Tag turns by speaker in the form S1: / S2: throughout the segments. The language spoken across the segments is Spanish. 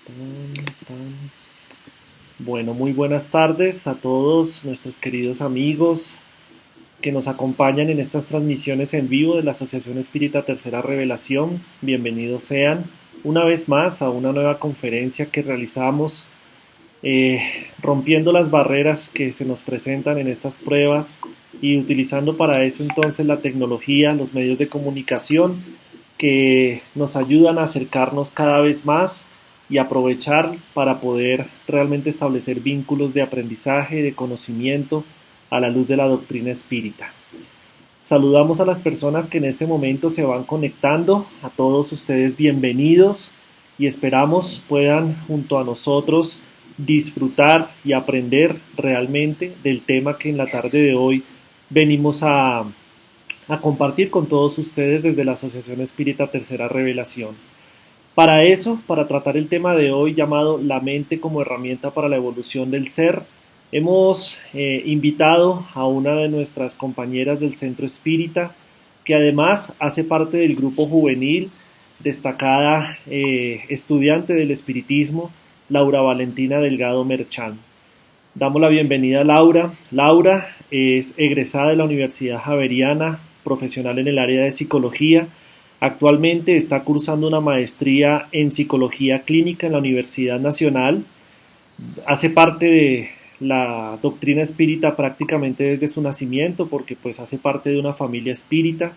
S1: Tan. Bueno, muy buenas tardes a todos nuestros queridos amigos que nos acompañan en estas transmisiones en vivo de la Asociación Espírita Tercera Revelación. Bienvenidos sean una vez más a una nueva conferencia que realizamos, rompiendo las barreras que se nos presentan en estas pruebas y utilizando para eso entonces la tecnología, los medios de comunicación que nos ayudan a acercarnos cada vez más y aprovechar para poder realmente establecer vínculos de aprendizaje, de conocimiento a la luz de la doctrina espírita. Saludamos a las personas que en este momento se van conectando, a todos ustedes bienvenidos y esperamos puedan junto a nosotros disfrutar y aprender realmente del tema que en la tarde de hoy venimos a compartir con todos ustedes desde la Asociación Espírita Tercera Revelación. Para eso, para tratar el tema de hoy llamado La mente como herramienta para la evolución del ser, hemos invitado a una de nuestras compañeras del Centro Espírita, que además hace parte del grupo juvenil, destacada estudiante del espiritismo, Laura Valentina Delgado Merchán. Damos la bienvenida a Laura. Laura es egresada de la Universidad Javeriana, profesional en el área de psicología. Actualmente está cursando una maestría en psicología clínica en la Universidad Nacional. Hace parte de la doctrina espírita prácticamente desde su nacimiento, porque pues hace parte de una familia espírita,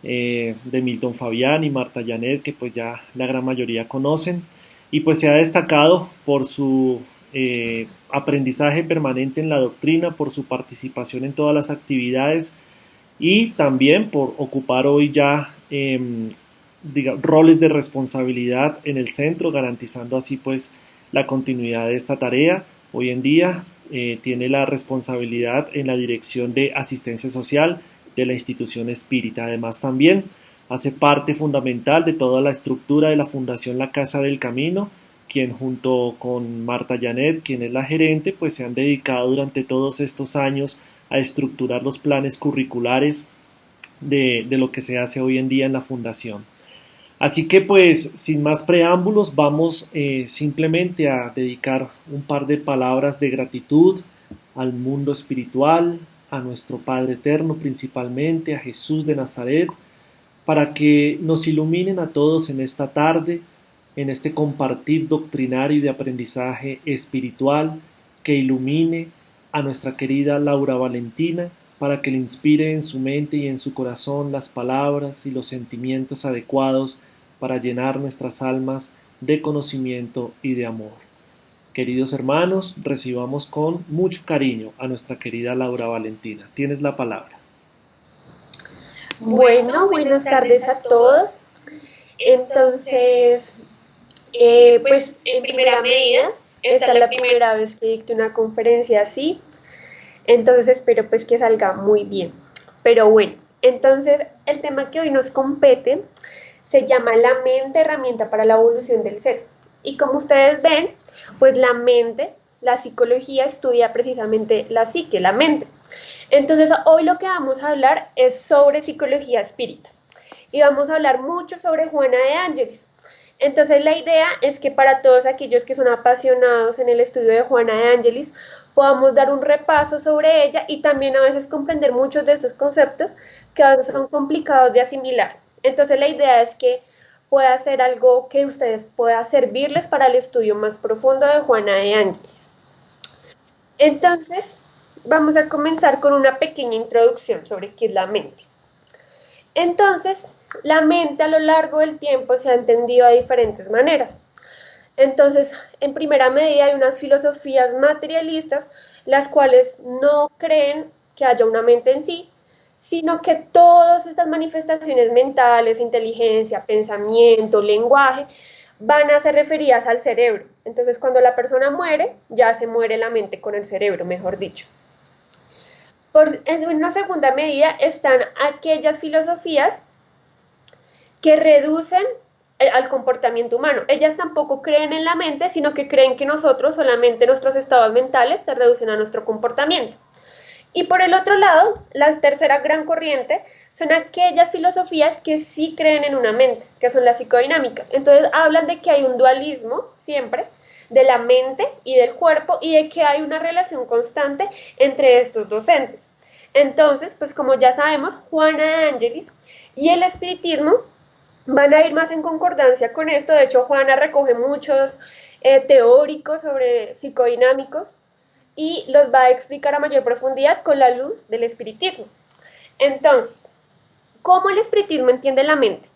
S1: de Milton Fabián y Marta Janet, que pues ya la gran mayoría conocen, y pues se ha destacado por su aprendizaje permanente en la doctrina, por su participación en todas las actividades y también por ocupar hoy ya roles de responsabilidad en el centro, garantizando así pues la continuidad de esta tarea. Hoy en día tiene la responsabilidad en la dirección de asistencia social de la institución espírita. Además también hace parte fundamental de toda la estructura de la Fundación La Casa del Camino, quien junto con Marta Janet, quien es la gerente, pues se han dedicado durante todos estos años a estructurar los planes curriculares de lo que se hace hoy en día en la fundación. Así que pues sin más preámbulos vamos simplemente a dedicar un par de palabras de gratitud al mundo espiritual, a nuestro Padre Eterno principalmente, a Jesús de Nazaret, para que nos iluminen a todos en esta tarde, en este compartir doctrinario y de aprendizaje espiritual, que ilumine a nuestra querida Laura Valentina, para que le inspire en su mente y en su corazón las palabras y los sentimientos adecuados para llenar nuestras almas de conocimiento y de amor. Queridos hermanos, recibamos con mucho cariño a nuestra querida Laura Valentina. Tienes la palabra.
S2: Bueno, buenas tardes a todos. Entonces, pues en primera medida, esta es la primera vez que dicto una conferencia así, entonces espero pues que salga muy bien. Pero bueno, entonces el tema que hoy nos compete se llama la mente, herramienta para la evolución del ser. Y como ustedes ven, pues la mente, la psicología estudia precisamente la psique, la mente. Entonces hoy lo que vamos a hablar es sobre psicología espírita. Y vamos a hablar mucho sobre Juana de Ángeles. Entonces la idea es que para todos aquellos que son apasionados en el estudio de Juana de Ángeles podamos dar un repaso sobre ella y también a veces comprender muchos de estos conceptos que a veces son complicados de asimilar. Entonces la idea es que pueda ser algo que ustedes pueda servirles para el estudio más profundo de Juana de Ángeles. Entonces vamos a comenzar con una pequeña introducción sobre qué es la mente. Entonces, la mente a lo largo del tiempo se ha entendido de diferentes maneras. Entonces, en primera medida hay unas filosofías materialistas, las cuales no creen que haya una mente en sí, sino que todas estas manifestaciones mentales, inteligencia, pensamiento, lenguaje, van a ser referidas al cerebro. Entonces, cuando la persona muere, ya se muere la mente con el cerebro, mejor dicho. En una segunda medida están aquellas filosofías que reducen al comportamiento humano. Ellas tampoco creen en la mente, sino que creen que nosotros, solamente nuestros estados mentales, se reducen a nuestro comportamiento. Y por el otro lado, la tercera gran corriente son aquellas filosofías que sí creen en una mente, que son las psicodinámicas. Entonces hablan de que hay un dualismo siempre de la mente y del cuerpo y de que hay una relación constante entre estos dos entes. Entonces, pues como ya sabemos, Juana de Ángelis y el espiritismo van a ir más en concordancia con esto. De hecho, Juana recoge muchos teóricos sobre psicodinámicos y los va a explicar a mayor profundidad con la luz del espiritismo. Entonces, ¿cómo el espiritismo entiende la mente?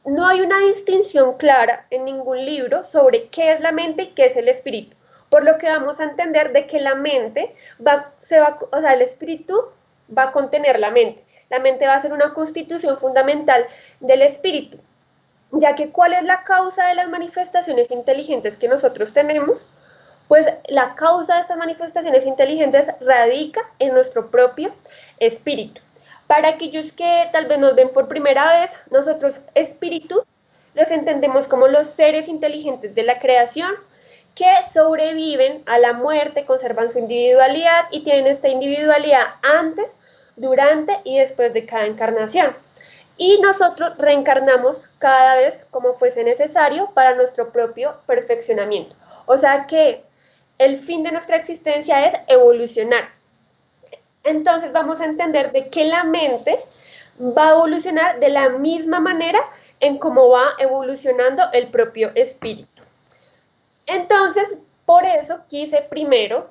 S2: No hay una distinción clara en ningún libro sobre qué es la mente y qué es el espíritu, por lo que vamos a entender de que la mente o sea, el espíritu va a contener la mente. La mente va a ser una constitución fundamental del espíritu, ya que ¿cuál es la causa de las manifestaciones inteligentes que nosotros tenemos? Pues la causa de estas manifestaciones inteligentes radica en nuestro propio espíritu. Para aquellos que tal vez nos ven por primera vez, nosotros espíritus los entendemos como los seres inteligentes de la creación que sobreviven a la muerte, conservan su individualidad y tienen esta individualidad antes, durante y después de cada encarnación. Y nosotros reencarnamos cada vez como fuese necesario para nuestro propio perfeccionamiento. O sea que el fin de nuestra existencia es evolucionar. Entonces vamos a entender de que la mente va a evolucionar de la misma manera en cómo va evolucionando el propio espíritu. Entonces, por eso quise primero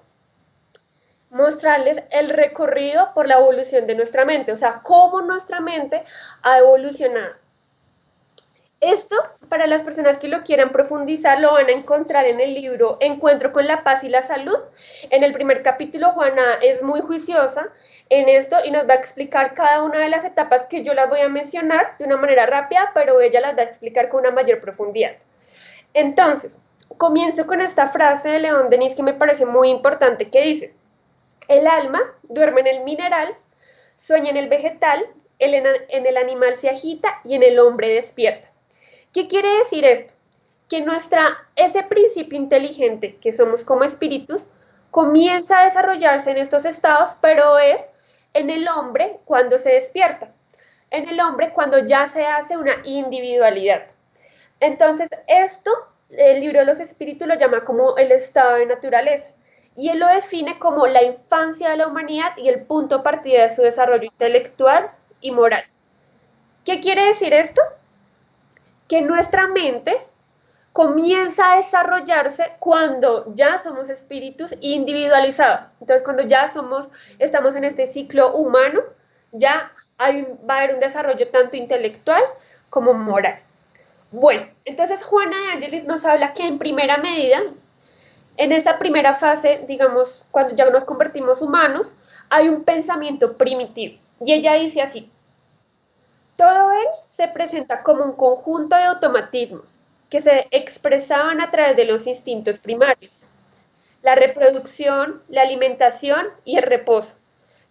S2: mostrarles el recorrido por la evolución de nuestra mente, o sea, cómo nuestra mente ha evolucionado. Esto, para las personas que lo quieran profundizar, lo van a encontrar en el libro Encuentro con la Paz y la Salud. En el primer capítulo, Juana es muy juiciosa en esto y nos va a explicar cada una de las etapas que yo las voy a mencionar de una manera rápida, pero ella las va a explicar con una mayor profundidad. Entonces, comienzo con esta frase de León Denis que me parece muy importante, que dice: el alma duerme en el mineral, sueña en el vegetal, en el animal se agita y en el hombre despierta. ¿Qué quiere decir esto? Que ese principio inteligente que somos como espíritus comienza a desarrollarse en estos estados, pero es en el hombre cuando se despierta, en el hombre cuando ya se hace una individualidad. Entonces, esto, el libro de los espíritus lo llama como el estado de naturaleza, y él lo define como la infancia de la humanidad y el punto de partida de su desarrollo intelectual y moral. ¿Qué quiere decir esto? Que nuestra mente comienza a desarrollarse cuando ya somos espíritus individualizados. Entonces, cuando ya estamos en este ciclo humano, ya va a haber un desarrollo tanto intelectual como moral. Bueno, entonces Juana de Ángelis nos habla que en primera medida, en esta primera fase, digamos, cuando ya nos convertimos humanos, hay un pensamiento primitivo. Y ella dice así: todo él se presenta como un conjunto de automatismos que se expresaban a través de los instintos primarios: la reproducción, la alimentación y el reposo.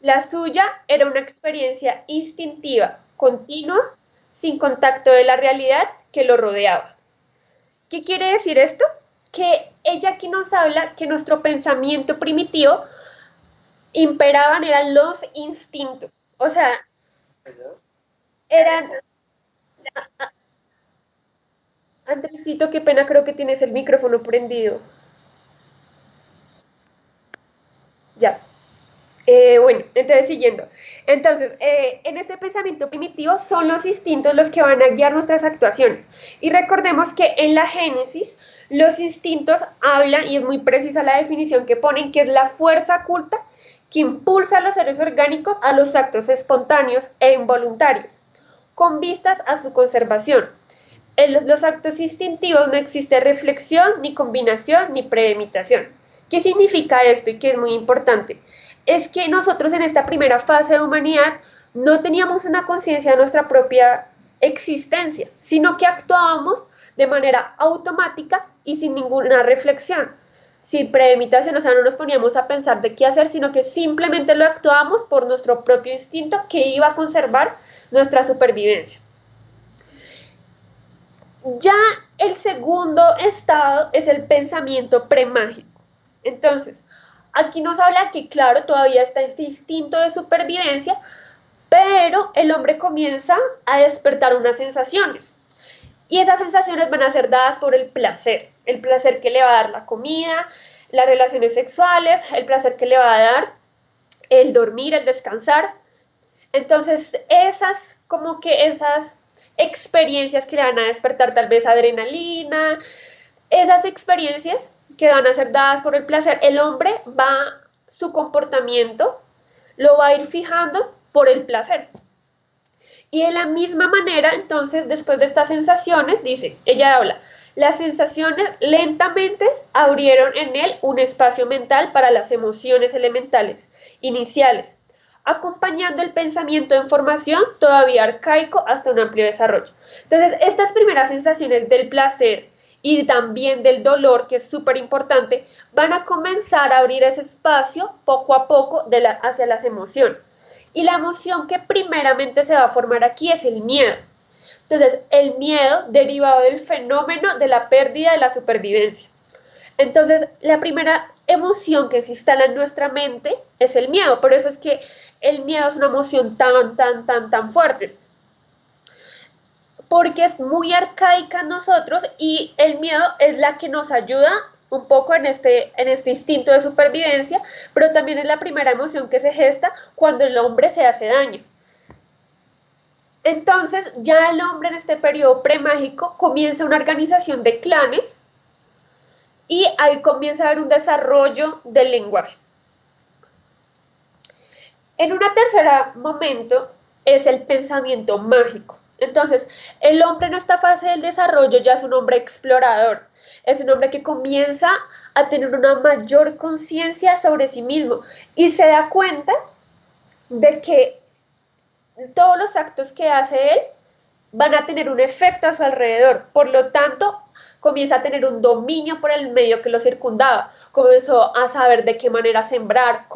S2: La suya era una experiencia instintiva, continua, sin contacto de la realidad que lo rodeaba. ¿Qué quiere decir esto? Que ella aquí nos habla que nuestro pensamiento primitivo eran los instintos, o sea, eran. Andresito, qué pena, creo que tienes el micrófono prendido. Ya. Bueno, entonces siguiendo. Entonces, en este pensamiento primitivo son los instintos los que van a guiar nuestras actuaciones. Y recordemos que en la Génesis los instintos hablan, y es muy precisa la definición que ponen, que es la fuerza oculta que impulsa a los seres orgánicos a los actos espontáneos e involuntarios, con vistas a su conservación. En los actos instintivos no existe reflexión, ni combinación, ni premeditación. ¿Qué significa esto y qué es muy importante? Es que nosotros en esta primera fase de humanidad no teníamos una conciencia de nuestra propia existencia, sino que actuábamos de manera automática y sin ninguna reflexión, sin premeditación, o sea, no nos poníamos a pensar de qué hacer, sino que simplemente lo actuábamos por nuestro propio instinto que iba a conservar nuestra supervivencia. Ya el segundo estado es el pensamiento premágico. Entonces, aquí nos habla que, claro, todavía está este instinto de supervivencia, pero el hombre comienza a despertar unas sensaciones. Y esas sensaciones van a ser dadas por el placer que le va a dar la comida, las relaciones sexuales, el placer que le va a dar el dormir, el descansar. Entonces, esas experiencias que le van a despertar tal vez adrenalina, esas experiencias que van a ser dadas por el placer, el hombre su comportamiento lo va a ir fijando por el placer. Y de la misma manera, entonces, después de estas sensaciones, ella habla, las sensaciones lentamente abrieron en él un espacio mental para las emociones elementales, iniciales, acompañando el pensamiento en formación todavía arcaico hasta un amplio desarrollo. Entonces, estas primeras sensaciones del placer y también del dolor, que es súper importante, van a comenzar a abrir ese espacio poco a poco hacia las emociones. Y la emoción que primeramente se va a formar aquí es el miedo. Entonces, el miedo derivado del fenómeno de la pérdida de la supervivencia. Entonces, la primera emoción que se instala en nuestra mente es el miedo. Por eso es que el miedo es una emoción tan fuerte. Porque es muy arcaica en nosotros y el miedo es la que nos ayuda un poco en este instinto de supervivencia, pero también es la primera emoción que se gesta cuando el hombre se hace daño. Entonces, ya el hombre en este periodo premágico comienza una organización de clanes y ahí comienza a haber un desarrollo del lenguaje. En un tercer momento es el pensamiento mágico. Entonces, el hombre en esta fase del desarrollo ya es un hombre explorador, es un hombre que comienza a tener una mayor conciencia sobre sí mismo y se da cuenta de que todos los actos que hace él van a tener un efecto a su alrededor, por lo tanto, comienza a tener un dominio por el medio que lo circundaba, comenzó a saber de qué manera sembrar,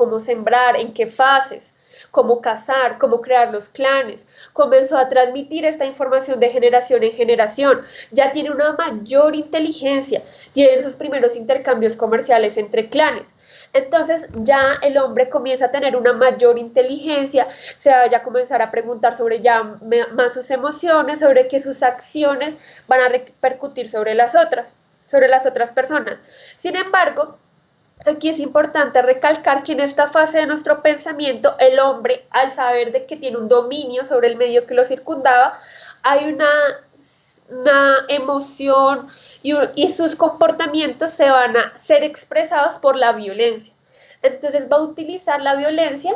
S2: en qué fases, cómo cazar, cómo crear los clanes, comenzó a transmitir esta información de generación en generación, ya tiene una mayor inteligencia, tiene sus primeros intercambios comerciales entre clanes. Entonces ya el hombre comienza a tener una mayor inteligencia, se va a comenzar a preguntar sobre ya más sus emociones, sobre que sus acciones van a repercutir sobre las otras personas. Sin embargo, aquí es importante recalcar que en esta fase de nuestro pensamiento, el hombre, al saber de que tiene un dominio sobre el medio que lo circundaba, hay una emoción y sus comportamientos se van a ser expresados por la violencia. Entonces va a utilizar la violencia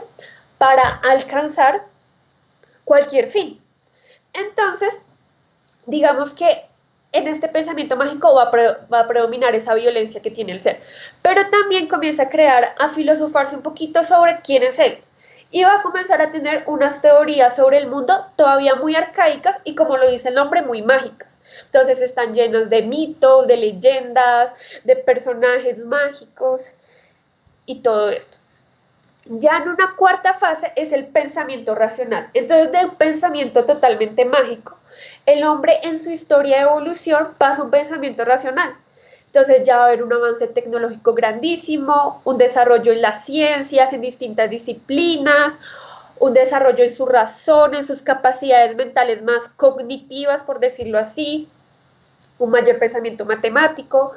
S2: para alcanzar cualquier fin. Entonces, digamos que en este pensamiento mágico va a predominar esa violencia que tiene el ser. Pero también comienza a filosofarse un poquito sobre quién es él. Y va a comenzar a tener unas teorías sobre el mundo todavía muy arcaicas y, como lo dice el nombre, muy mágicas. Entonces están llenos de mitos, de leyendas, de personajes mágicos y todo esto. Ya en una cuarta fase es el pensamiento racional. Entonces, de un pensamiento totalmente mágico, el hombre en su historia de evolución pasa a un pensamiento racional. Entonces ya va a haber un avance tecnológico grandísimo, un desarrollo en las ciencias, en distintas disciplinas, un desarrollo en su razón, en sus capacidades mentales más cognitivas, por decirlo así, un mayor pensamiento matemático.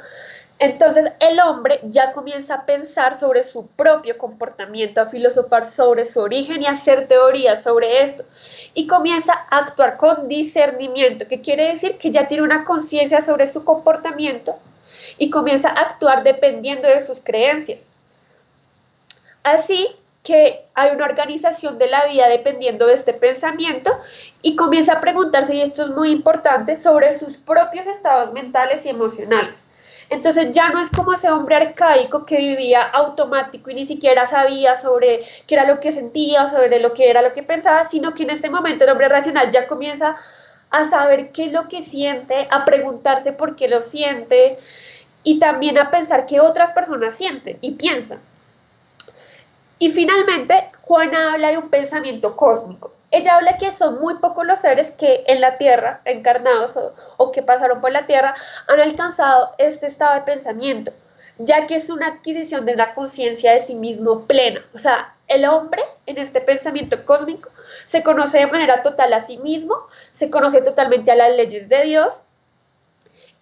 S2: Entonces el hombre ya comienza a pensar sobre su propio comportamiento, a filosofar sobre su origen y a hacer teorías sobre esto. Y comienza a actuar con discernimiento, que quiere decir que ya tiene una conciencia sobre su comportamiento y comienza a actuar dependiendo de sus creencias. Así que hay una organización de la vida dependiendo de este pensamiento y comienza a preguntarse, y esto es muy importante, sobre sus propios estados mentales y emocionales. Entonces ya no es como ese hombre arcaico que vivía automático y ni siquiera sabía sobre qué era lo que sentía, sobre lo que era lo que pensaba, sino que en este momento el hombre racional ya comienza a saber qué es lo que siente, a preguntarse por qué lo siente y también a pensar qué otras personas sienten y piensan. Y finalmente, Juana habla de un pensamiento cósmico. Ella habla que son muy pocos los seres que en la Tierra, encarnados o que pasaron por la Tierra, han alcanzado este estado de pensamiento. ya que es una adquisición de una conciencia de sí mismo plena. O sea, el hombre en este pensamiento cósmico se conoce de manera total a sí mismo, se conoce totalmente a las leyes de Dios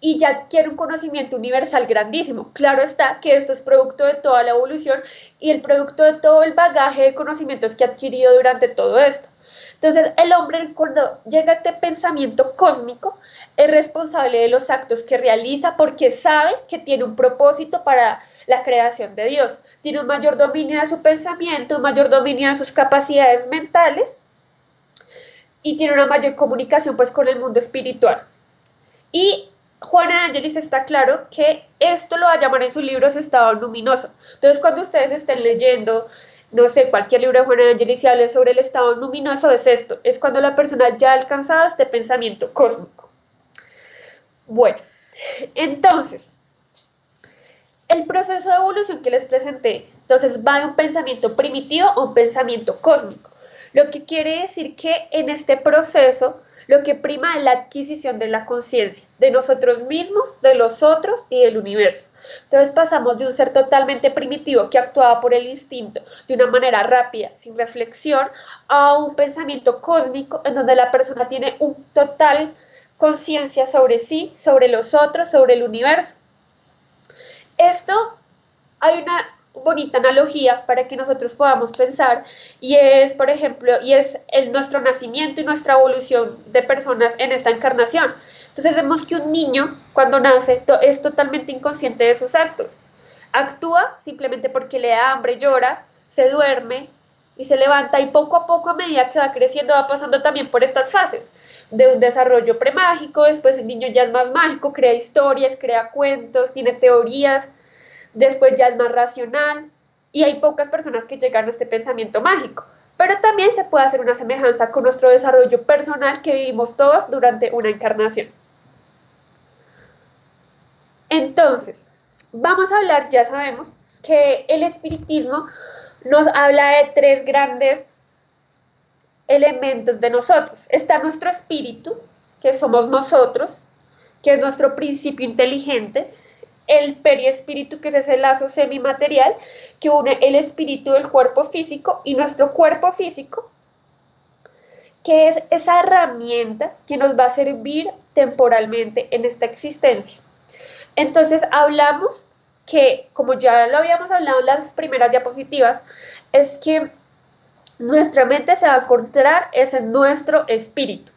S2: y ya adquiere un conocimiento universal grandísimo. Claro está que esto es producto de toda la evolución y el producto de todo el bagaje de conocimientos que ha adquirido durante todo esto. Entonces, el hombre, cuando llega a este pensamiento cósmico, es responsable de los actos que realiza porque sabe que tiene un propósito para la creación de Dios. Tiene un mayor dominio de su pensamiento, un mayor dominio de sus capacidades mentales y tiene una mayor comunicación pues con el mundo espiritual. Y Juana de Angelis está claro que esto lo va a llamar en sus libros estado luminoso. Entonces, cuando ustedes estén leyendo, no sé, cualquier libro de Juana de Angelis y hable sobre el estado luminoso, es esto, es cuando la persona ya ha alcanzado este pensamiento cósmico. Bueno, entonces, el proceso de evolución que les presenté, entonces va de un pensamiento primitivo a un pensamiento cósmico, lo que quiere decir que en este proceso lo que prima es la adquisición de la conciencia, de nosotros mismos, de los otros y del universo. Entonces pasamos de un ser totalmente primitivo que actuaba por el instinto de una manera rápida, sin reflexión, a un pensamiento cósmico en donde la persona tiene un total conciencia sobre sí, sobre los otros, sobre el universo. Esto hay una bonita analogía para que nosotros podamos pensar y es, por ejemplo, nuestro nacimiento y nuestra evolución de personas en esta encarnación. Entonces vemos que un niño cuando nace es totalmente inconsciente de sus actos. Actúa simplemente porque le da hambre, llora, se duerme y se levanta y poco a poco a medida que va creciendo va pasando también por estas fases de un desarrollo premágico, después el niño ya es más mágico, crea historias, crea cuentos, tiene teorías. Después ya es más racional y hay pocas personas que llegan a este pensamiento mágico. Pero también se puede hacer una semejanza con nuestro desarrollo personal que vivimos todos durante una encarnación. Entonces, vamos a hablar, ya sabemos, que el espiritismo nos habla de tres grandes elementos de nosotros. Está nuestro espíritu, que somos nosotros, que es nuestro principio inteligente, el periespíritu, que es ese lazo semimaterial que une el espíritu del cuerpo físico y nuestro cuerpo físico, que es esa herramienta que nos va a servir temporalmente en esta existencia. Entonces hablamos que, como ya lo habíamos hablado en las primeras diapositivas, es que nuestra mente se va a encontrar es en nuestro espíritu.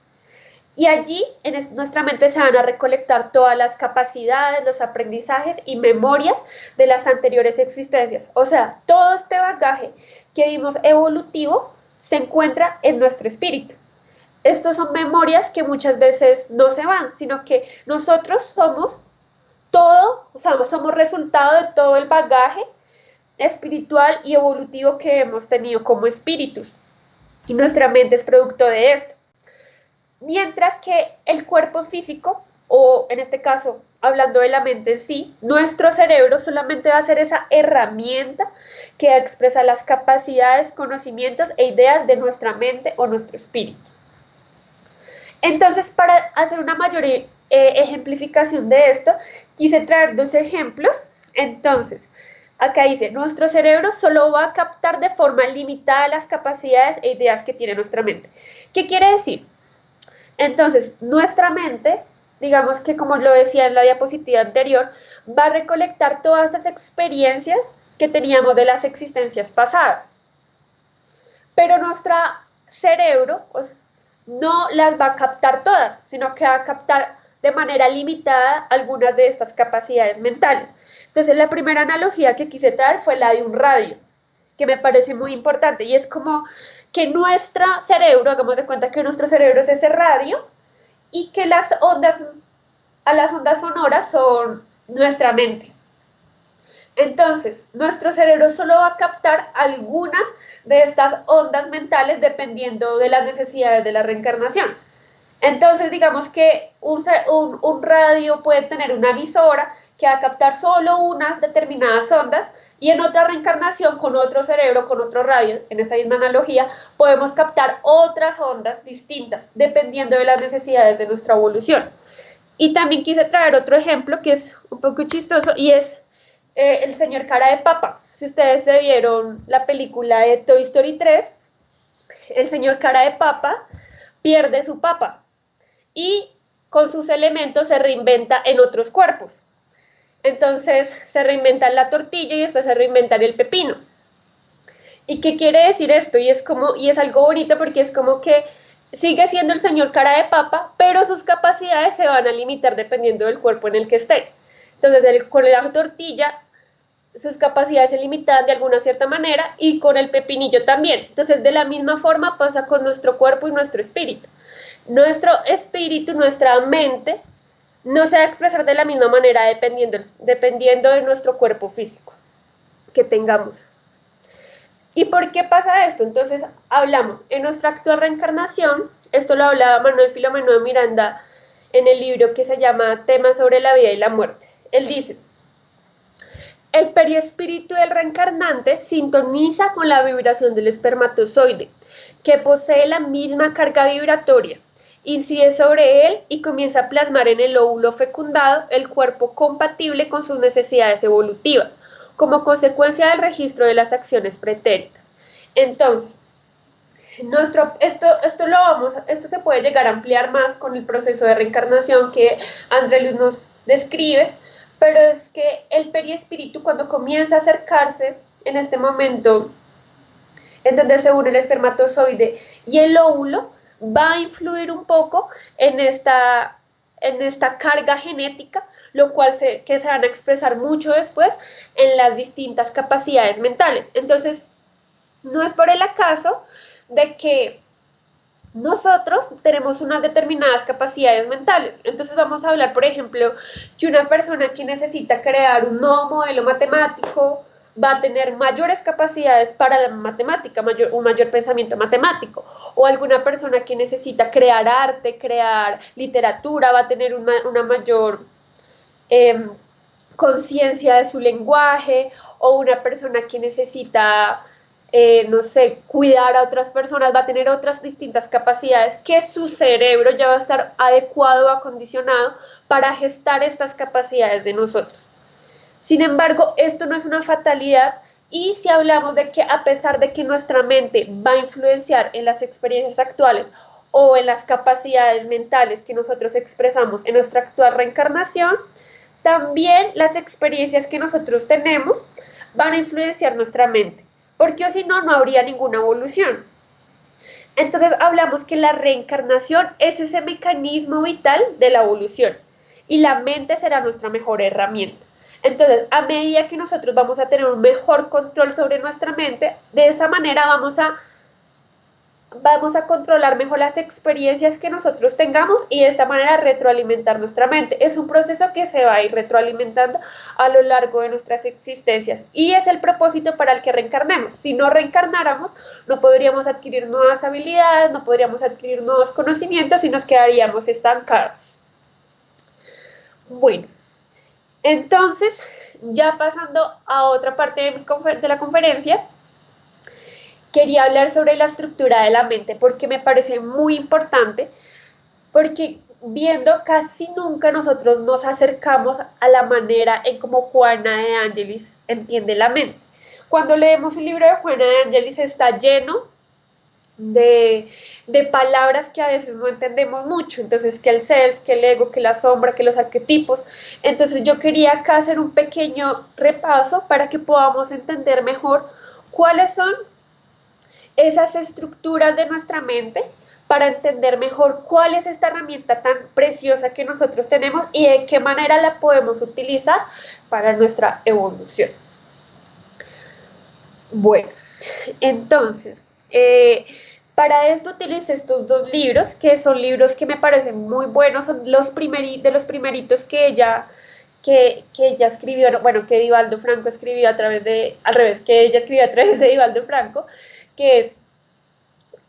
S2: Y allí en nuestra mente se van a recolectar todas las capacidades, los aprendizajes y memorias de las anteriores existencias. O sea, todo este bagaje que vimos evolutivo se encuentra en nuestro espíritu. Estos son memorias que muchas veces no se van, sino que nosotros somos todo, o sea, somos resultado de todo el bagaje espiritual y evolutivo que hemos tenido como espíritus. Y nuestra mente es producto de esto. Mientras que el cuerpo físico, o en este caso, hablando de la mente en sí, nuestro cerebro solamente va a ser esa herramienta que expresa las capacidades, conocimientos e ideas de nuestra mente o nuestro espíritu. Entonces, para hacer una mayor ejemplificación de esto, quise traer dos ejemplos. Entonces, acá dice, nuestro cerebro solo va a captar de forma limitada las capacidades e ideas que tiene nuestra mente. ¿Qué quiere decir? Entonces, nuestra mente, digamos que como lo decía en la diapositiva anterior, va a recolectar todas estas experiencias que teníamos de las existencias pasadas. Pero nuestro cerebro pues, no las va a captar todas, sino que va a captar de manera limitada algunas de estas capacidades mentales. Entonces, la primera analogía que quise traer fue la de un radio, que me parece muy importante, y es como que nuestro cerebro, hagamos de cuenta que nuestro cerebro es ese radio y que las ondas sonoras son nuestra mente. Entonces, nuestro cerebro solo va a captar algunas de estas ondas mentales dependiendo de las necesidades de la reencarnación. Entonces, digamos que un radio puede tener una emisora que va a captar solo unas determinadas ondas y en otra reencarnación con otro cerebro, con otro radio, en esta misma analogía, podemos captar otras ondas distintas dependiendo de las necesidades de nuestra evolución. Y también quise traer otro ejemplo que es un poco chistoso y es el señor cara de papa. Si ustedes se vieron la película de Toy Story 3, el señor cara de papa pierde su papa y con sus elementos se reinventa en otros cuerpos. Entonces se reinventa la tortilla y después se reinventa el pepino. ¿Y qué quiere decir esto? Y es algo bonito porque es como que sigue siendo el señor cara de papa, pero sus capacidades se van a limitar dependiendo del cuerpo en el que esté. Entonces, con la tortilla, sus capacidades se limitan de alguna cierta manera y con el pepinillo también. Entonces, de la misma forma pasa con nuestro cuerpo y nuestro espíritu. Nuestro espíritu, nuestra mente, no se va a expresar de la misma manera dependiendo de nuestro cuerpo físico que tengamos. ¿Y por qué pasa esto? Entonces hablamos en nuestra actual reencarnación, esto lo hablaba Manuel Filomeno de Miranda en el libro que se llama Temas sobre la vida y la muerte. Él dice, el periespíritu del reencarnante sintoniza con la vibración del espermatozoide, que posee la misma carga vibratoria, incide sobre él y comienza a plasmar en el óvulo fecundado el cuerpo compatible con sus necesidades evolutivas, como consecuencia del registro de las acciones pretéritas. Entonces, esto se puede llegar a ampliar más con el proceso de reencarnación que André Luce nos describe, pero es que el periespíritu cuando comienza a acercarse en este momento en donde se une el espermatozoide y el óvulo, va a influir un poco en esta carga genética, lo cual se van a expresar mucho después en las distintas capacidades mentales. Entonces, no es por el acaso de que nosotros tenemos unas determinadas capacidades mentales. Entonces vamos a hablar, por ejemplo, que una persona que necesita crear un nuevo modelo matemático va a tener mayores capacidades para la matemática, un mayor pensamiento matemático. O alguna persona que necesita crear arte, crear literatura, va a tener una mayor conciencia de su lenguaje. O una persona que necesita no sé, cuidar a otras personas, va a tener otras distintas capacidades que su cerebro ya va a estar adecuado, acondicionado para gestar estas capacidades de nosotros. Sin embargo, esto no es una fatalidad y si hablamos de que a pesar de que nuestra mente va a influenciar en las experiencias actuales o en las capacidades mentales que nosotros expresamos en nuestra actual reencarnación, también las experiencias que nosotros tenemos van a influenciar nuestra mente, porque si no, no habría ninguna evolución. Entonces hablamos que la reencarnación es ese mecanismo vital de la evolución y la mente será nuestra mejor herramienta. Entonces, a medida que nosotros vamos a tener un mejor control sobre nuestra mente, de esa manera vamos a controlar mejor las experiencias que nosotros tengamos y de esta manera retroalimentar nuestra mente. Es un proceso que se va a ir retroalimentando a lo largo de nuestras existencias y es el propósito para el que reencarnemos. Si no reencarnáramos, no podríamos adquirir nuevas habilidades, no podríamos adquirir nuevos conocimientos y nos quedaríamos estancados. Bueno, entonces, ya pasando a otra parte de la conferencia, quería hablar sobre la estructura de la mente porque me parece muy importante, porque viendo casi nunca nosotros nos acercamos a la manera en cómo Juana de Ángelis entiende la mente. Cuando leemos un libro de Juana de Ángelis está lleno de palabras que a veces no entendemos mucho, entonces que el self, que el ego, que la sombra, que los arquetipos. Entonces yo quería acá hacer un pequeño repaso para que podamos entender mejor cuáles son esas estructuras de nuestra mente, para entender mejor cuál es esta herramienta tan preciosa que nosotros tenemos y de qué manera la podemos utilizar para nuestra evolución. Bueno, entonces, para esto utilicé estos dos libros, que son libros que me parecen muy buenos, son de los primeritos que ella escribió, bueno, que Divaldo Franco escribió que ella escribió a través de Divaldo Franco, que es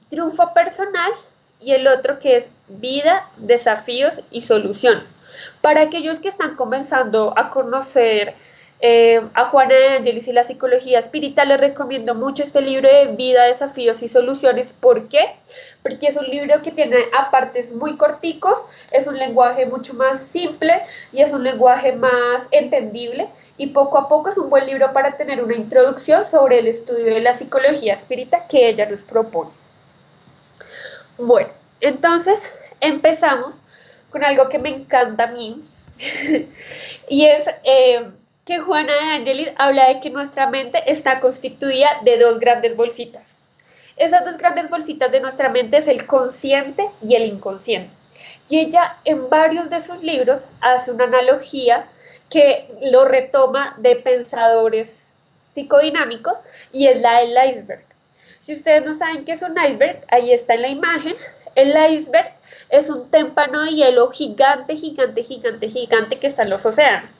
S2: Triunfo Personal y el otro que es Vida, Desafíos y Soluciones. Para aquellos que están comenzando a conocer A Juana de Angelis y la psicología espírita les recomiendo mucho este libro de Vida, Desafíos y Soluciones. ¿Por qué? Porque es un libro que tiene apartes muy corticos, es un lenguaje mucho más simple y es un lenguaje más entendible, y poco a poco es un buen libro para tener una introducción sobre el estudio de la psicología espírita que ella nos propone. Bueno, entonces empezamos con algo que me encanta a mí y es que Juana de Angelis habla de que nuestra mente está constituida de dos grandes bolsitas. Esas dos grandes bolsitas de nuestra mente es el consciente y el inconsciente. Y ella en varios de sus libros hace una analogía que lo retoma de pensadores psicodinámicos, y es la del iceberg. Si ustedes no saben qué es un iceberg, ahí está en la imagen. El iceberg es un témpano de hielo gigante, gigante, gigante, gigante que está en los océanos.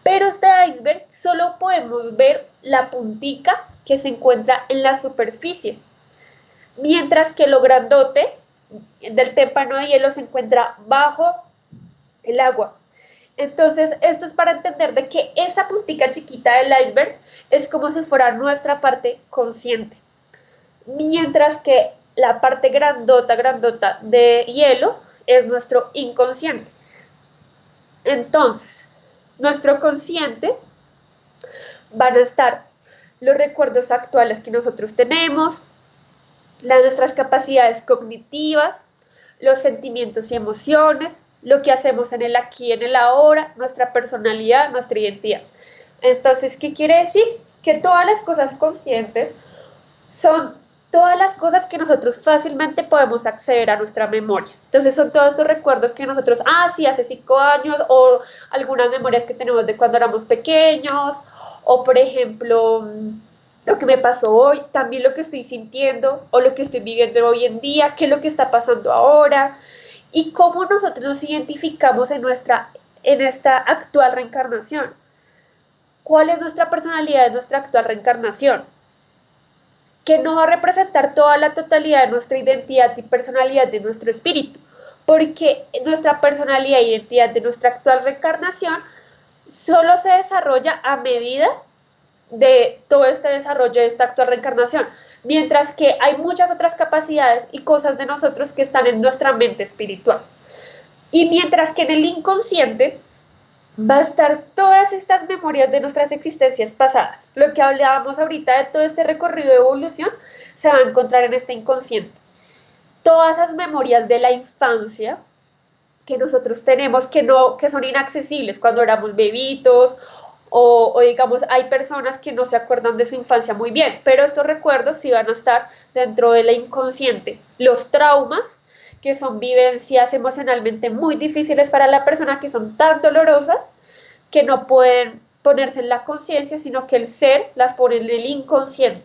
S2: Pero este iceberg solo podemos ver la puntica que se encuentra en la superficie, mientras que lo grandote del témpano de hielo se encuentra bajo el agua. Entonces, esto es para entender de que esa puntica chiquita del iceberg es como si fuera nuestra parte consciente, mientras que la parte grandota, grandota de hielo es nuestro inconsciente. Entonces, nuestro consciente van a estar los recuerdos actuales que nosotros tenemos, nuestras capacidades cognitivas, los sentimientos y emociones, lo que hacemos en el aquí y en el ahora, nuestra personalidad, nuestra identidad. Entonces, ¿qué quiere decir? Que todas las cosas conscientes son todas las cosas que nosotros fácilmente podemos acceder a nuestra memoria. Entonces son todos estos recuerdos que nosotros, sí, hace 5 años, o algunas memorias que tenemos de cuando éramos pequeños, o por ejemplo, lo que me pasó hoy, también lo que estoy sintiendo, o lo que estoy viviendo hoy en día, qué es lo que está pasando ahora, y cómo nosotros nos identificamos en esta actual reencarnación. ¿Cuál es nuestra personalidad en nuestra actual reencarnación? Que no va a representar toda la totalidad de nuestra identidad y personalidad de nuestro espíritu, porque nuestra personalidad e identidad de nuestra actual reencarnación solo se desarrolla a medida de todo este desarrollo de esta actual reencarnación, mientras que hay muchas otras capacidades y cosas de nosotros que están en nuestra mente espiritual. Y mientras que en el inconsciente va a estar todas estas memorias de nuestras existencias pasadas. Lo que hablábamos ahorita de todo este recorrido de evolución se va a encontrar en este inconsciente. Todas esas memorias de la infancia que nosotros tenemos que son inaccesibles cuando éramos bebitos, o digamos hay personas que no se acuerdan de su infancia muy bien, pero estos recuerdos sí van a estar dentro de la inconsciente. Los traumas, que son vivencias emocionalmente muy difíciles para la persona, que son tan dolorosas que no pueden ponerse en la conciencia, sino que el ser las pone en el inconsciente.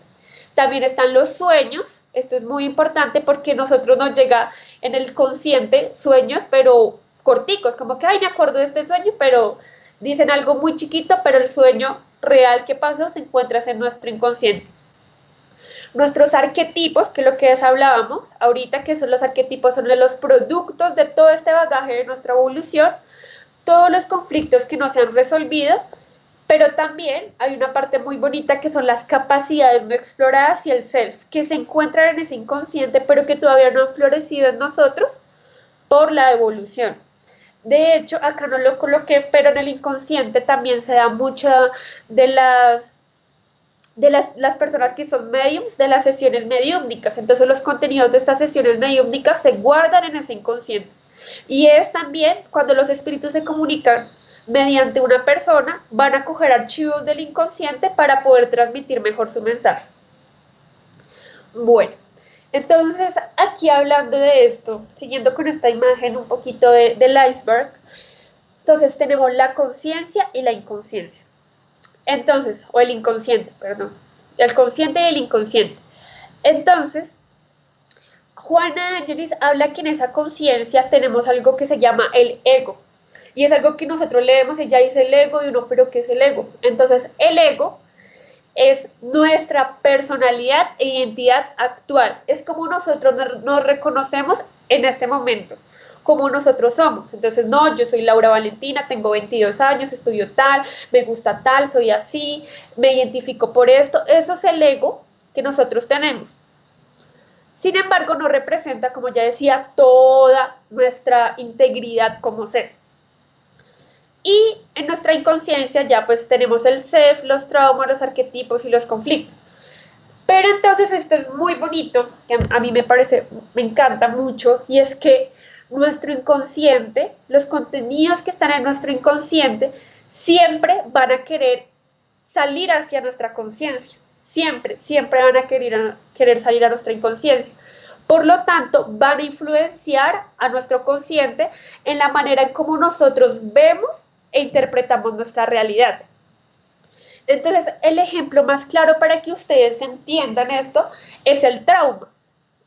S2: También están los sueños. Esto es muy importante porque nosotros nos llega en el consciente sueños, pero corticos, como que, me acuerdo de este sueño, pero dicen algo muy chiquito, pero el sueño real que pasó se encuentra en nuestro inconsciente. Nuestros arquetipos, que es lo que hablábamos ahorita, que son los arquetipos, son los productos de todo este bagaje de nuestra evolución, todos los conflictos que no se han resolvido, pero también hay una parte muy bonita que son las capacidades no exploradas y el self, que se encuentran en ese inconsciente, pero que todavía no han florecido en nosotros por la evolución. De hecho, acá no lo coloqué, pero en el inconsciente también se da mucho de las personas que son mediums, de las sesiones mediúmnicas. Entonces los contenidos de estas sesiones mediúmnicas se guardan en ese inconsciente. Y es también cuando los espíritus se comunican mediante una persona, van a coger archivos del inconsciente para poder transmitir mejor su mensaje. Bueno, entonces aquí hablando de esto, siguiendo con esta imagen un poquito del iceberg, entonces tenemos la conciencia y la inconsciencia. Entonces, o el inconsciente, perdón, el consciente y el inconsciente. Entonces, Juana de Angelis habla que en esa conciencia tenemos algo que se llama el ego. Y es algo que nosotros leemos, ella dice el ego, y uno, ¿pero qué es el ego? Entonces, el ego es nuestra personalidad e identidad actual. Es como nosotros nos reconocemos en este momento. como nosotros somos. Entonces, no, yo soy Laura Valentina, tengo 22 años, estudio tal, me gusta tal, soy así, me identifico por esto. Eso es el ego que nosotros tenemos. Sin embargo, no representa, como ya decía, toda nuestra integridad como ser. Y en nuestra inconsciencia ya pues tenemos el self, los traumas, los arquetipos y los conflictos. Pero entonces esto es muy bonito, que a mí me parece, me encanta mucho, y es que nuestro inconsciente, los contenidos que están en nuestro inconsciente, siempre van a querer salir hacia nuestra conciencia. Siempre, siempre van a querer salir a nuestra inconsciencia. Por lo tanto, van a influenciar a nuestro consciente en la manera en cómo nosotros vemos e interpretamos nuestra realidad. Entonces, el ejemplo más claro para que ustedes entiendan esto es el trauma.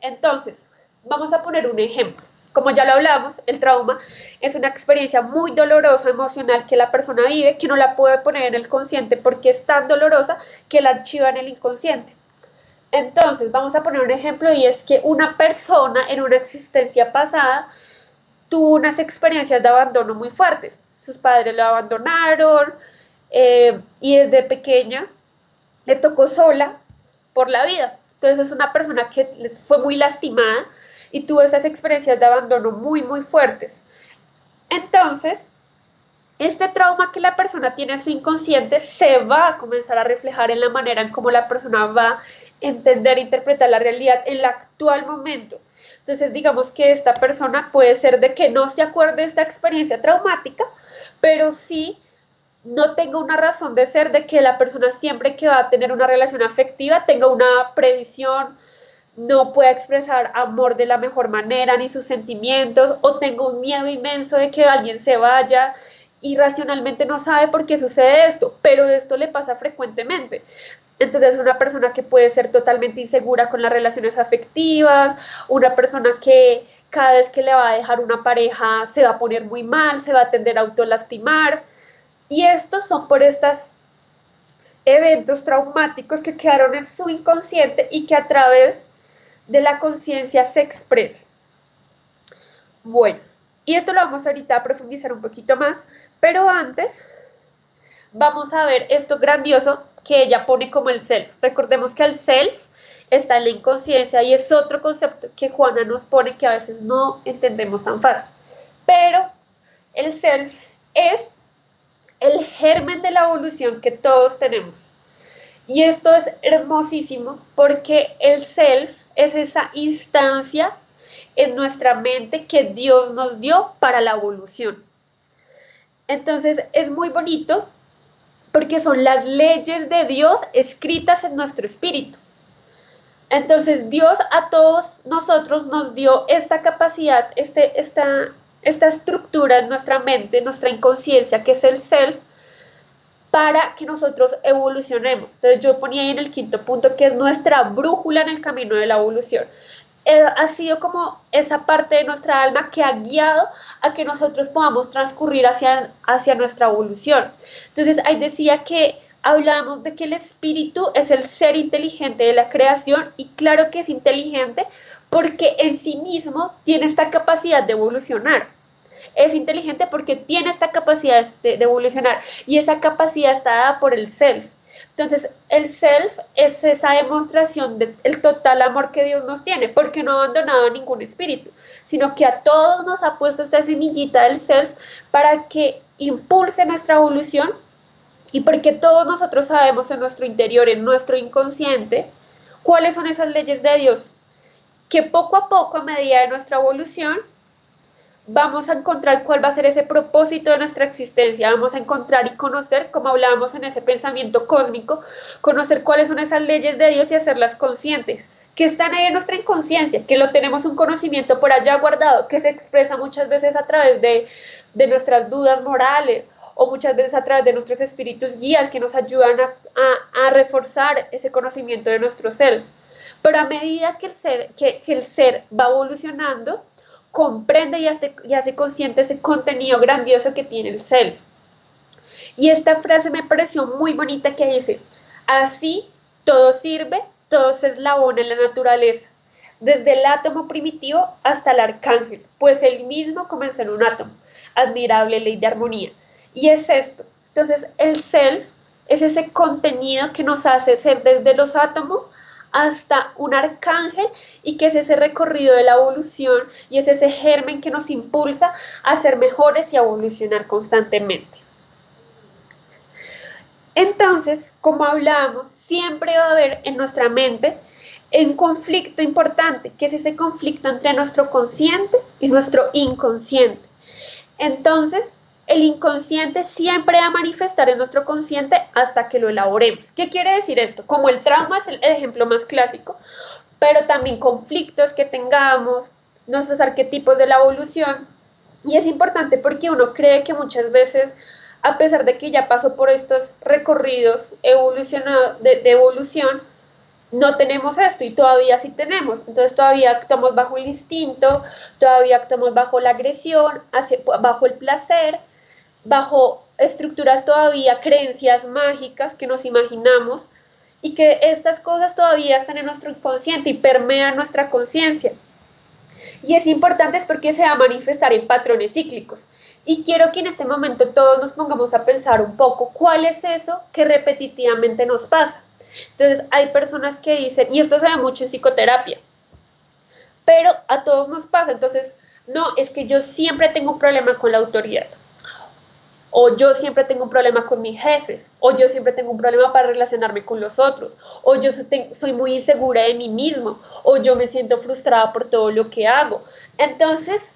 S2: Entonces, vamos a poner un ejemplo. Como ya lo hablamos, el trauma es una experiencia muy dolorosa emocional que la persona vive, que no la puede poner en el consciente porque es tan dolorosa que la archiva en el inconsciente. Entonces, vamos a poner un ejemplo y es que una persona en una existencia pasada tuvo unas experiencias de abandono muy fuertes. Sus padres lo abandonaron y desde pequeña le tocó sola por la vida. Entonces es una persona que fue muy lastimada y tuvo esas experiencias de abandono muy, muy fuertes. Entonces, este trauma que la persona tiene en su inconsciente se va a comenzar a reflejar en la manera en cómo la persona va a entender e interpretar la realidad en el actual momento. Entonces, digamos que esta persona puede ser de que no se acuerde de esta experiencia traumática, pero sí no tenga una razón de ser de que la persona siempre que va a tener una relación afectiva tenga una previsión, no pueda expresar amor de la mejor manera ni sus sentimientos, o tenga un miedo inmenso de que alguien se vaya y racionalmente no sabe por qué sucede esto, pero esto le pasa frecuentemente. Entonces es una persona que puede ser totalmente insegura con las relaciones afectivas, una persona que cada vez que le va a dejar una pareja se va a poner muy mal, se va a tender a autolastimar. Y estos son por estos eventos traumáticos que quedaron en su inconsciente y que a través de la conciencia se expresan. Bueno, y esto lo vamos ahorita a profundizar un poquito más, pero antes vamos a ver esto grandioso que ella pone como el self. Recordemos que el self está en la inconsciencia y es otro concepto que Juana nos pone que a veces no entendemos tan fácil. Pero el self es el germen de la evolución que todos tenemos. Y esto es hermosísimo porque el self es esa instancia en nuestra mente que Dios nos dio para la evolución. Entonces es muy bonito porque son las leyes de Dios escritas en nuestro espíritu. Entonces Dios a todos nosotros nos dio esta capacidad, esta estructura en nuestra mente, nuestra inconsciencia, que es el self, para que nosotros evolucionemos. Entonces yo ponía ahí en el quinto punto que es nuestra brújula en el camino de la evolución. Ha sido como esa parte de nuestra alma que ha guiado a que nosotros podamos transcurrir hacia nuestra evolución. Entonces ahí decía que hablábamos de que el espíritu es el ser inteligente de la creación, y claro que es inteligente porque en sí mismo tiene esta capacidad de evolucionar. Es inteligente porque tiene esta capacidad de evolucionar, y esa capacidad está dada por el self. Entonces el self es esa demostración del total amor que Dios nos tiene, porque no ha abandonado a ningún espíritu, sino que a todos nos ha puesto esta semillita del self para que impulse nuestra evolución, y porque todos nosotros sabemos en nuestro interior, en nuestro inconsciente, cuáles son esas leyes de Dios, que poco a poco, a medida de nuestra evolución, vamos a encontrar cuál va a ser ese propósito de nuestra existencia, vamos a encontrar y conocer, como hablábamos en ese pensamiento cósmico, conocer cuáles son esas leyes de Dios y hacerlas conscientes, que están ahí en nuestra inconsciencia, que lo tenemos un conocimiento por allá guardado, que se expresa muchas veces a través de nuestras dudas morales, o muchas veces a través de nuestros espíritus guías que nos ayudan a reforzar ese conocimiento de nuestro self. Pero a medida que el ser va evolucionando, comprende y hace consciente ese contenido grandioso que tiene el self. Y esta frase me pareció muy bonita, que dice: así todo sirve, todo se eslabona en la naturaleza, desde el átomo primitivo hasta el arcángel, pues él mismo comenzó en un átomo. Admirable ley de armonía. Y es esto. Entonces, el self es ese contenido que nos hace ser desde los átomos hasta un arcángel y que es ese recorrido de la evolución y es ese germen que nos impulsa a ser mejores y a evolucionar constantemente. Entonces, como hablábamos, siempre va a haber en nuestra mente un conflicto importante, que es ese conflicto entre nuestro consciente y nuestro inconsciente. Entonces, el inconsciente siempre va a manifestar en nuestro consciente hasta que lo elaboremos. ¿Qué quiere decir esto? Como el trauma es el ejemplo más clásico, pero también conflictos que tengamos, nuestros arquetipos de la evolución. Y es importante porque uno cree que muchas veces, a pesar de que ya pasó por estos recorridos de evolución, no tenemos esto y todavía sí tenemos. Entonces todavía actuamos bajo el instinto, todavía actuamos bajo la agresión, bajo el placer, bajo estructuras todavía, creencias mágicas que nos imaginamos y que estas cosas todavía están en nuestro inconsciente y permean nuestra conciencia. Y es importante es porque se va a manifestar en patrones cíclicos. Y quiero que en este momento todos nos pongamos a pensar un poco cuál es eso que repetitivamente nos pasa. Entonces hay personas que dicen, y esto se ve mucho en psicoterapia, pero a todos nos pasa, entonces, no, es que yo siempre tengo un problema con la autoridad, o yo siempre tengo un problema con mis jefes, o yo siempre tengo un problema para relacionarme con los otros, o yo soy muy insegura de mí mismo, o yo me siento frustrada por todo lo que hago. Entonces,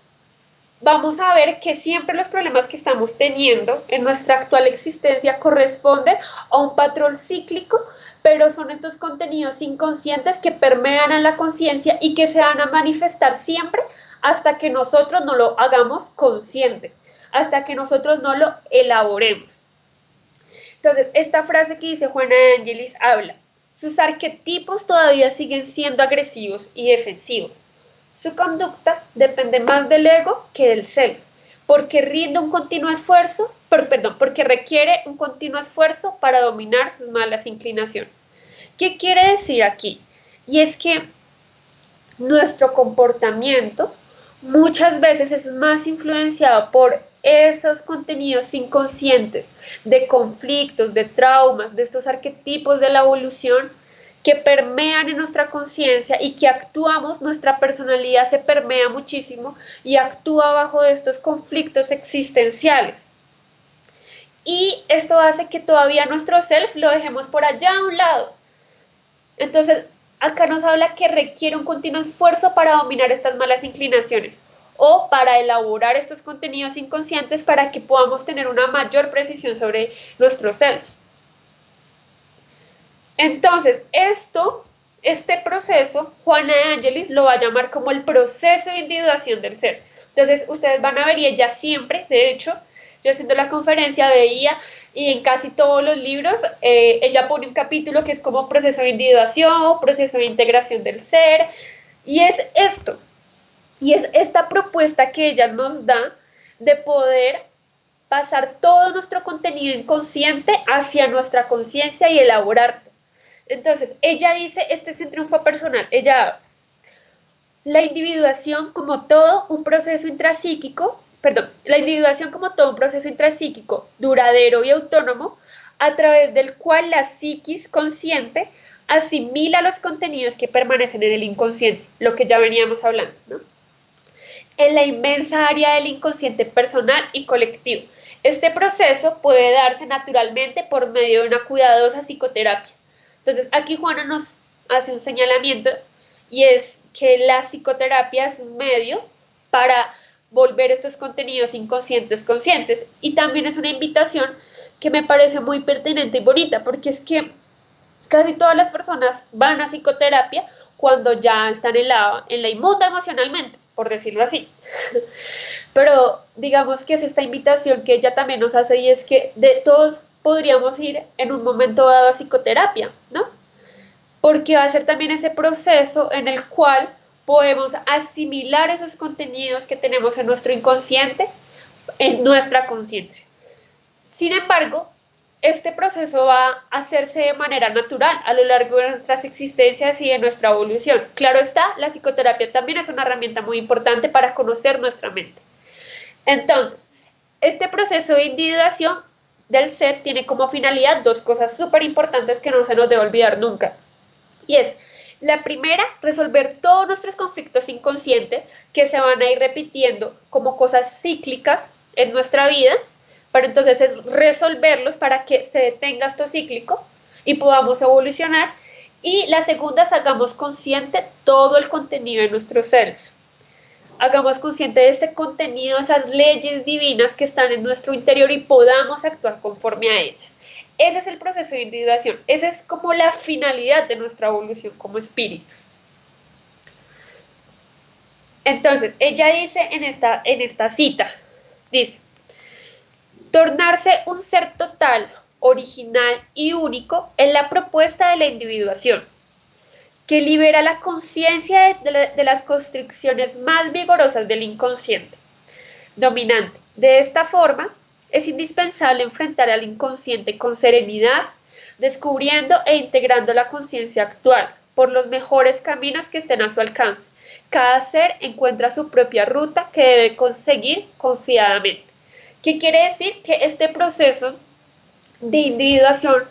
S2: vamos a ver que siempre los problemas que estamos teniendo en nuestra actual existencia corresponden a un patrón cíclico, pero son estos contenidos inconscientes que permean en la conciencia y que se van a manifestar siempre hasta que nosotros no lo hagamos consciente, hasta que nosotros no lo elaboremos. Entonces, esta frase que dice Juana de Angelis habla, sus arquetipos todavía siguen siendo agresivos y defensivos. Su conducta depende más del ego que del self, porque porque requiere un continuo esfuerzo para dominar sus malas inclinaciones. ¿Qué quiere decir aquí? Y es que nuestro comportamiento muchas veces es más influenciado por esos contenidos inconscientes de conflictos, de traumas, de estos arquetipos de la evolución que permean en nuestra conciencia y que actuamos, nuestra personalidad se permea muchísimo y actúa bajo estos conflictos existenciales. Y esto hace que todavía nuestro self lo dejemos por allá a un lado. Entonces, acá nos habla que requiere un continuo esfuerzo para dominar estas malas inclinaciones o para elaborar estos contenidos inconscientes para que podamos tener una mayor precisión sobre nuestro self. Entonces, este proceso, Juana de Angelis lo va a llamar como el proceso de individuación del ser. Entonces, ustedes van a ver, y ella siempre, de hecho, yo haciendo la conferencia veía, y en casi todos los libros, ella pone un capítulo que es como proceso de individuación, proceso de integración del ser, y es esto. Y es esta propuesta que ella nos da de poder pasar todo nuestro contenido inconsciente hacia nuestra conciencia y elaborarlo. Entonces, ella dice, este es el triunfo personal, la individuación como todo un proceso intrapsíquico, duradero y autónomo, a través del cual la psiquis consciente asimila los contenidos que permanecen en el inconsciente, lo que ya veníamos hablando, ¿no? En la inmensa área del inconsciente personal y colectivo. Este proceso puede darse naturalmente por medio de una cuidadosa psicoterapia. Entonces, aquí Juana nos hace un señalamiento y es que la psicoterapia es un medio para volver estos contenidos inconscientes conscientes y también es una invitación que me parece muy pertinente y bonita porque es que casi todas las personas van a psicoterapia cuando ya están en la inmunda emocionalmente, por decirlo así. Pero digamos que es esta invitación que ella también nos hace y es que de todos podríamos ir en un momento dado a psicoterapia, ¿no? Porque va a ser también ese proceso en el cual podemos asimilar esos contenidos que tenemos en nuestro inconsciente, en nuestra conciencia. Sin embargo, este proceso va a hacerse de manera natural a lo largo de nuestras existencias y de nuestra evolución. Claro está, la psicoterapia también es una herramienta muy importante para conocer nuestra mente. Entonces, este proceso de individuación del ser tiene como finalidad dos cosas súper importantes que no se nos debe olvidar nunca. Y es, la primera, resolver todos nuestros conflictos inconscientes que se van a ir repitiendo como cosas cíclicas en nuestra vida, pero entonces es resolverlos para que se detenga esto cíclico y podamos evolucionar. Y la segunda es hagamos consciente todo el contenido de nuestros seres. Hagamos consciente de este contenido, esas leyes divinas que están en nuestro interior y podamos actuar conforme a ellas. Ese es el proceso de individuación, esa es como la finalidad de nuestra evolución como espíritus. Entonces, ella dice en esta cita, dice, tornarse un ser total, original y único en la propuesta de la individuación, que libera la conciencia de las constricciones más vigorosas del inconsciente dominante. De esta forma, es indispensable enfrentar al inconsciente con serenidad, descubriendo e integrando la conciencia actual por los mejores caminos que estén a su alcance. Cada ser encuentra su propia ruta que debe conseguir confiadamente. ¿Qué quiere decir? Que este proceso de individuación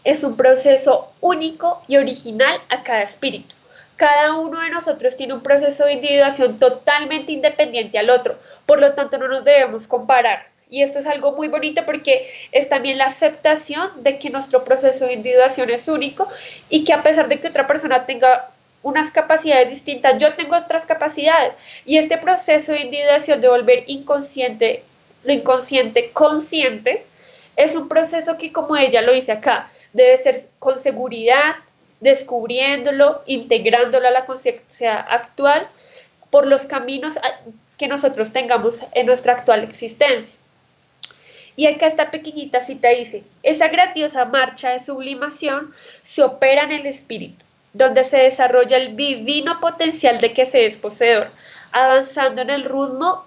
S2: es un proceso único y original a cada espíritu. Cada uno de nosotros tiene un proceso de individuación totalmente independiente al otro, por lo tanto no nos debemos comparar. Y esto es algo muy bonito porque es también la aceptación de que nuestro proceso de individuación es único y que a pesar de que otra persona tenga unas capacidades distintas, yo tengo otras capacidades. Y este proceso de individuación de volver inconsciente, lo inconsciente consciente, es un proceso que, como ella lo dice acá, debe ser con seguridad, descubriéndolo, integrándolo a la conciencia actual por los caminos que nosotros tengamos en nuestra actual existencia. Y acá esta pequeñita cita dice, esa grandiosa marcha de sublimación se opera en el espíritu, donde se desarrolla el divino potencial de que se es poseedor, avanzando en el rumbo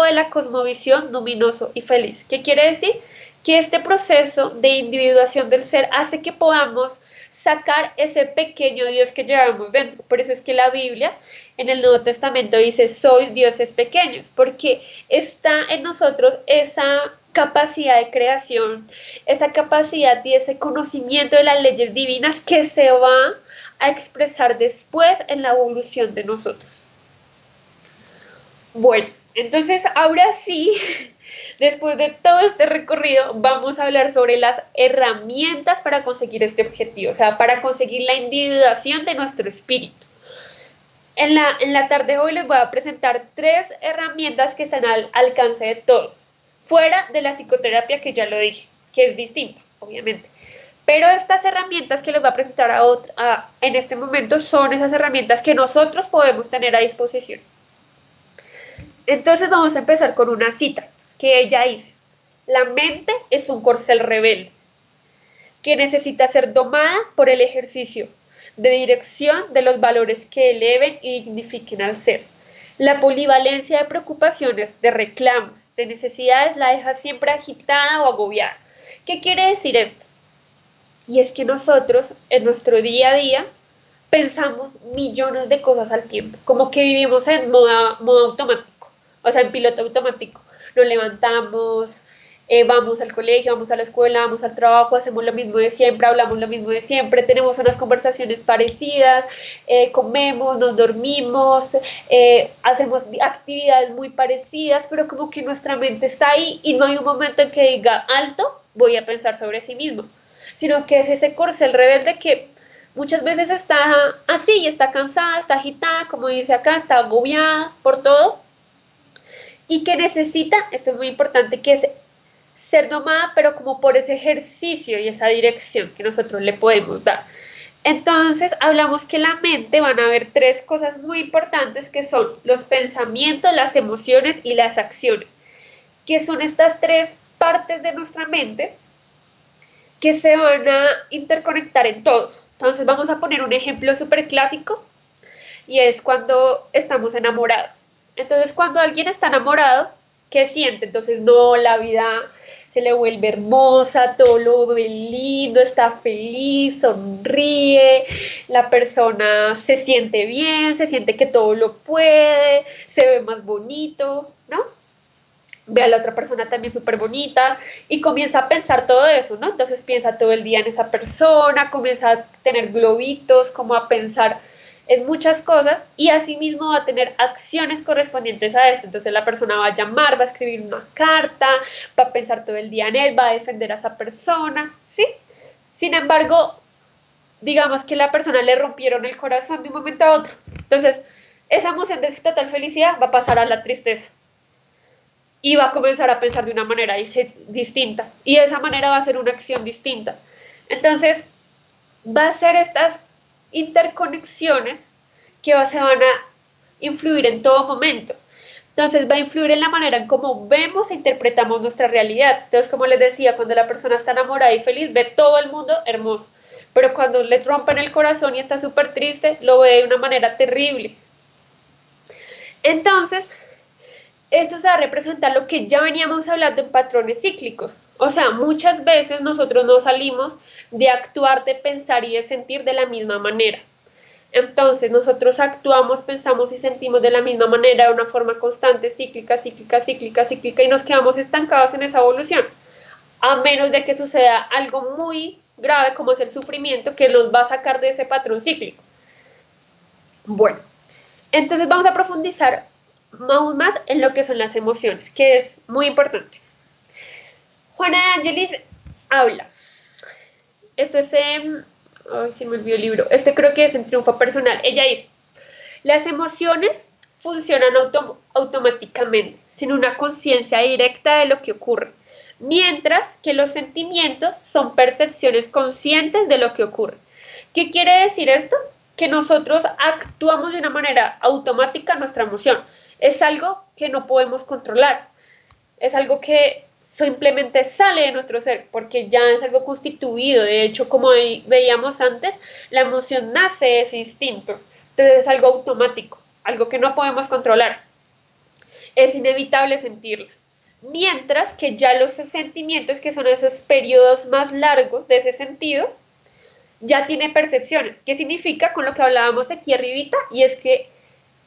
S2: de la cosmovisión luminoso y feliz. ¿Qué quiere decir? Que este proceso de individuación del ser hace que podamos sacar ese pequeño Dios que llevamos dentro. Por eso es que la Biblia en el Nuevo Testamento dice, sois dioses pequeños, porque está en nosotros esa capacidad de creación, esa capacidad y ese conocimiento de las leyes divinas que se va a expresar después en la evolución de nosotros. Bueno, entonces ahora sí, después de todo este recorrido, vamos a hablar sobre las herramientas para conseguir este objetivo, o sea, para conseguir la individuación de nuestro espíritu. En la tarde de hoy les voy a presentar 3 herramientas que están al alcance de todos, fuera de la psicoterapia que ya lo dije, que es distinta, obviamente. Pero estas herramientas que les voy a presentar en este momento son esas herramientas que nosotros podemos tener a disposición. Entonces vamos a empezar con una cita que ella dice, la mente es un corcel rebelde que necesita ser domada por el ejercicio de dirección de los valores que eleven y dignifiquen al ser. La polivalencia de preocupaciones, de reclamos, de necesidades la deja siempre agitada o agobiada. ¿Qué quiere decir esto? Y es que nosotros en nuestro día a día pensamos millones de cosas al tiempo, como que vivimos en modo automático. O sea, en piloto automático. Nos levantamos, vamos al colegio, vamos a la escuela, vamos al trabajo, hacemos lo mismo de siempre, hablamos lo mismo de siempre, tenemos unas conversaciones parecidas, comemos, nos dormimos, hacemos actividades muy parecidas, pero como que nuestra mente está ahí y no hay un momento en que diga, alto, voy a pensar sobre sí mismo, sino que es ese corcel rebelde que muchas veces está así, está cansada, está agitada, como dice acá, está agobiada por todo, y que necesita, esto es muy importante, que es ser domada, pero como por ese ejercicio y esa dirección que nosotros le podemos dar. Entonces, hablamos que la mente van a haber 3 cosas muy importantes que son los pensamientos, las emociones y las acciones, que son estas 3 partes de nuestra mente que se van a interconectar en todo. Entonces, vamos a poner un ejemplo súper clásico y es cuando estamos enamorados. Entonces, cuando alguien está enamorado, qué siente. Entonces, no, la vida se le vuelve hermosa, todo lo ve lindo, está feliz, sonríe, la persona se siente bien, se siente que todo lo puede, se ve más bonito, ¿no? Ve a la otra persona también súper bonita y comienza a pensar todo eso, ¿no? Entonces piensa todo el día en esa persona, comienza a tener globitos, como a pensar en muchas cosas y asimismo va a tener acciones correspondientes a esto. Entonces la persona va a llamar, va a escribir una carta, va a pensar todo el día en él, va a defender a esa persona, ¿sí? Sin embargo, digamos que la persona le rompieron el corazón de un momento a otro. Entonces, esa emoción de total felicidad va a pasar a la tristeza y va a comenzar a pensar de una manera distinta y de esa manera va a ser una acción distinta. Entonces, va a ser estas interconexiones que se van a influir en todo momento. Entonces va a influir en la manera en cómo vemos e interpretamos nuestra realidad. Entonces, como les decía, cuando la persona está enamorada y feliz, ve todo el mundo hermoso. Pero cuando le rompen el corazón y está súper triste, lo ve de una manera terrible. Entonces, esto se va a representar lo que ya veníamos hablando en patrones cíclicos. O sea, muchas veces nosotros no salimos de actuar, de pensar y de sentir de la misma manera. Entonces, nosotros actuamos, pensamos y sentimos de la misma manera, de una forma constante, cíclica, cíclica, cíclica, cíclica, y nos quedamos estancados en esa evolución. A menos de que suceda algo muy grave como es el sufrimiento que nos va a sacar de ese patrón cíclico. Bueno, entonces vamos a profundizar aún más en lo que son las emociones, que es muy importante. Juana de Angelis habla. Esto es en... Ay, se me olvidó el libro. Este creo que es en Triunfo Personal. Ella dice, las emociones funcionan automáticamente, sin una conciencia directa de lo que ocurre, mientras que los sentimientos son percepciones conscientes de lo que ocurre. ¿Qué quiere decir esto? Que nosotros actuamos de una manera automática nuestra emoción. Es algo que no podemos controlar. Es algo que simplemente sale de nuestro ser, porque ya es algo constituido. De hecho, como veíamos antes, la emoción nace de ese instinto. Entonces es algo automático, algo que no podemos controlar. Es inevitable sentirla. Mientras que ya los sentimientos, que son esos periodos más largos de ese sentido, ya tiene percepciones. ¿Qué significa? Con lo que hablábamos aquí arribita, y es que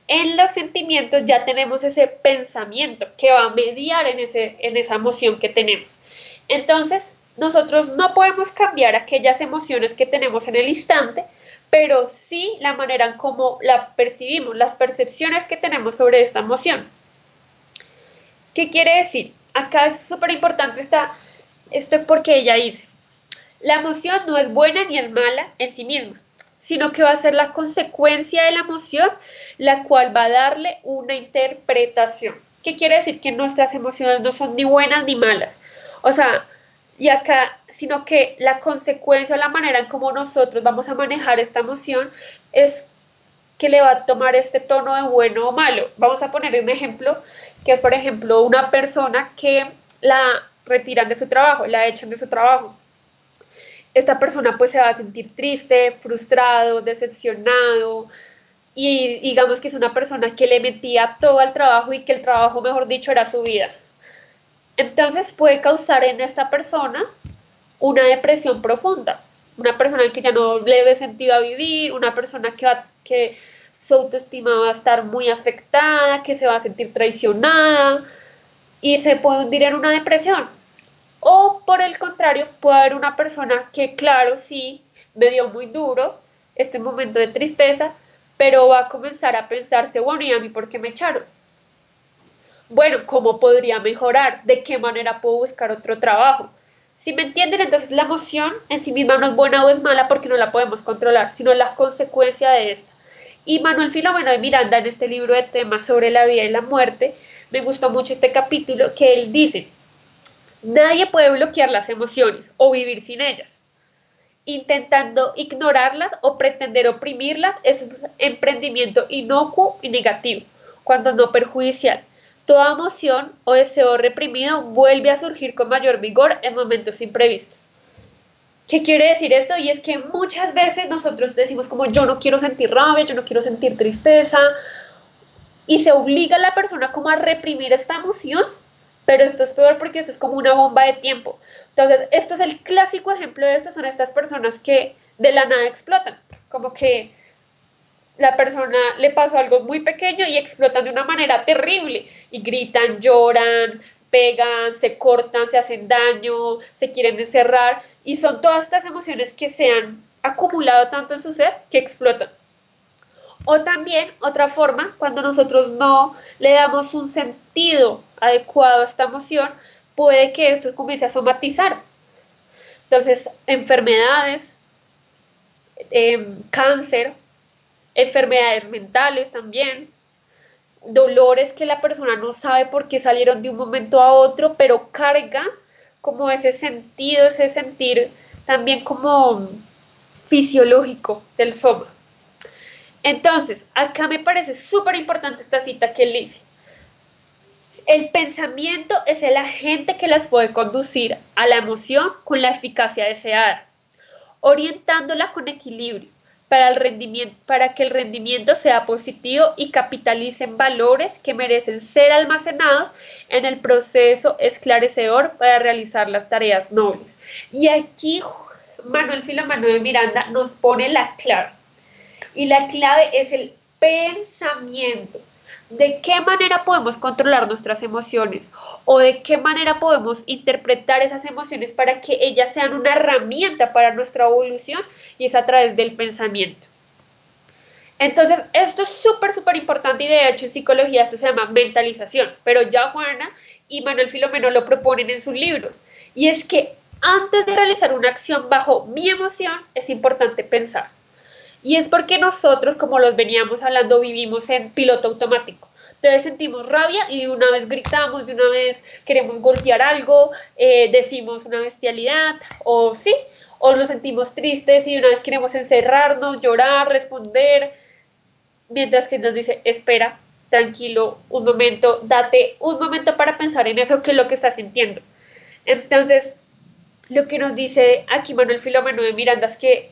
S2: en los sentimientos ya tenemos ese pensamiento que va a mediar en esa emoción que tenemos. Entonces, nosotros no podemos cambiar aquellas emociones que tenemos en el instante, pero sí la manera en cómo la percibimos, las percepciones que tenemos sobre esta emoción. ¿Qué quiere decir? Acá es súper importante esto porque ella dice, la emoción no es buena ni es mala en sí misma, sino que va a ser la consecuencia de la emoción, la cual va a darle una interpretación. ¿Qué quiere decir? Que nuestras emociones no son ni buenas ni malas. O sea, y acá, sino que la consecuencia o la manera en cómo nosotros vamos a manejar esta emoción es que le va a tomar este tono de bueno o malo. Vamos a poner un ejemplo, que es, por ejemplo, una persona que la retiran de su trabajo, la echan de su trabajo. Esta persona pues se va a sentir triste, frustrado, decepcionado y digamos que es una persona que le metía todo al trabajo y que el trabajo, mejor dicho, era su vida. Entonces puede causar en esta persona una depresión profunda, una persona que ya no le ve sentido a vivir, una persona que su autoestima va a estar muy afectada, que se va a sentir traicionada y se puede hundir en una depresión. O por el contrario, puede haber una persona que, claro, sí, me dio muy duro este momento de tristeza, pero va a comenzar a pensarse, bueno, ¿y a mí por qué me echaron? Bueno, ¿cómo podría mejorar? ¿De qué manera puedo buscar otro trabajo? Si me entienden, entonces la emoción en sí misma no es buena o es mala porque no la podemos controlar, sino la consecuencia de esta. Y Manuel Filomeno de Miranda, en este libro de temas sobre la vida y la muerte, me gustó mucho este capítulo que él dice, nadie puede bloquear las emociones o vivir sin ellas. Intentando ignorarlas o pretender oprimirlas es un emprendimiento inocuo y negativo, cuando no perjudicial. Toda emoción o deseo reprimido vuelve a surgir con mayor vigor en momentos imprevistos. ¿Qué quiere decir esto? Y es que muchas veces nosotros decimos como yo no quiero sentir rabia, yo no quiero sentir tristeza, y se obliga a la persona como a reprimir esta emoción, Pero esto es peor porque esto es como una bomba de tiempo. Entonces, esto es el clásico ejemplo de esto, son estas personas que de la nada explotan, como que la persona le pasó algo muy pequeño y explotan de una manera terrible y gritan, lloran, pegan, se cortan, se hacen daño, se quieren encerrar y son todas estas emociones que se han acumulado tanto en su ser que explotan. O también otra forma, cuando nosotros no le damos un sentido adecuado a esta emoción, puede que esto comience a somatizar. Entonces, enfermedades, cáncer, enfermedades mentales también, dolores que la persona no sabe por qué salieron de un momento a otro, pero carga como ese sentido, ese sentir también como fisiológico del soma. Entonces, acá me parece súper importante esta cita que él dice. El pensamiento es el agente que las puede conducir a la emoción con la eficacia deseada, orientándola con equilibrio para que el rendimiento sea positivo y capitalicen valores que merecen ser almacenados en el proceso esclarecedor para realizar las tareas nobles. Y aquí Manuel Filomeno de Miranda nos pone la clave. Y la clave es el pensamiento. ¿De qué manera podemos controlar nuestras emociones? ¿O de qué manera podemos interpretar esas emociones para que ellas sean una herramienta para nuestra evolución? Y es a través del pensamiento. Entonces, esto es súper, súper importante y de hecho en psicología esto se llama mentalización, pero ya Juana y Manuel Filomeno lo proponen en sus libros. Y es que antes de realizar una acción bajo mi emoción, es importante pensar. Y es porque nosotros, como los veníamos hablando, vivimos en piloto automático. Entonces sentimos rabia y de una vez gritamos, de una vez queremos golpear algo, decimos una bestialidad, o sí, o nos sentimos tristes y de una vez queremos encerrarnos, llorar, responder, mientras que nos dice, espera, tranquilo, un momento, date un momento para pensar en eso, que es lo que estás sintiendo. Entonces, lo que nos dice aquí Manuel Filomeno de Miranda es que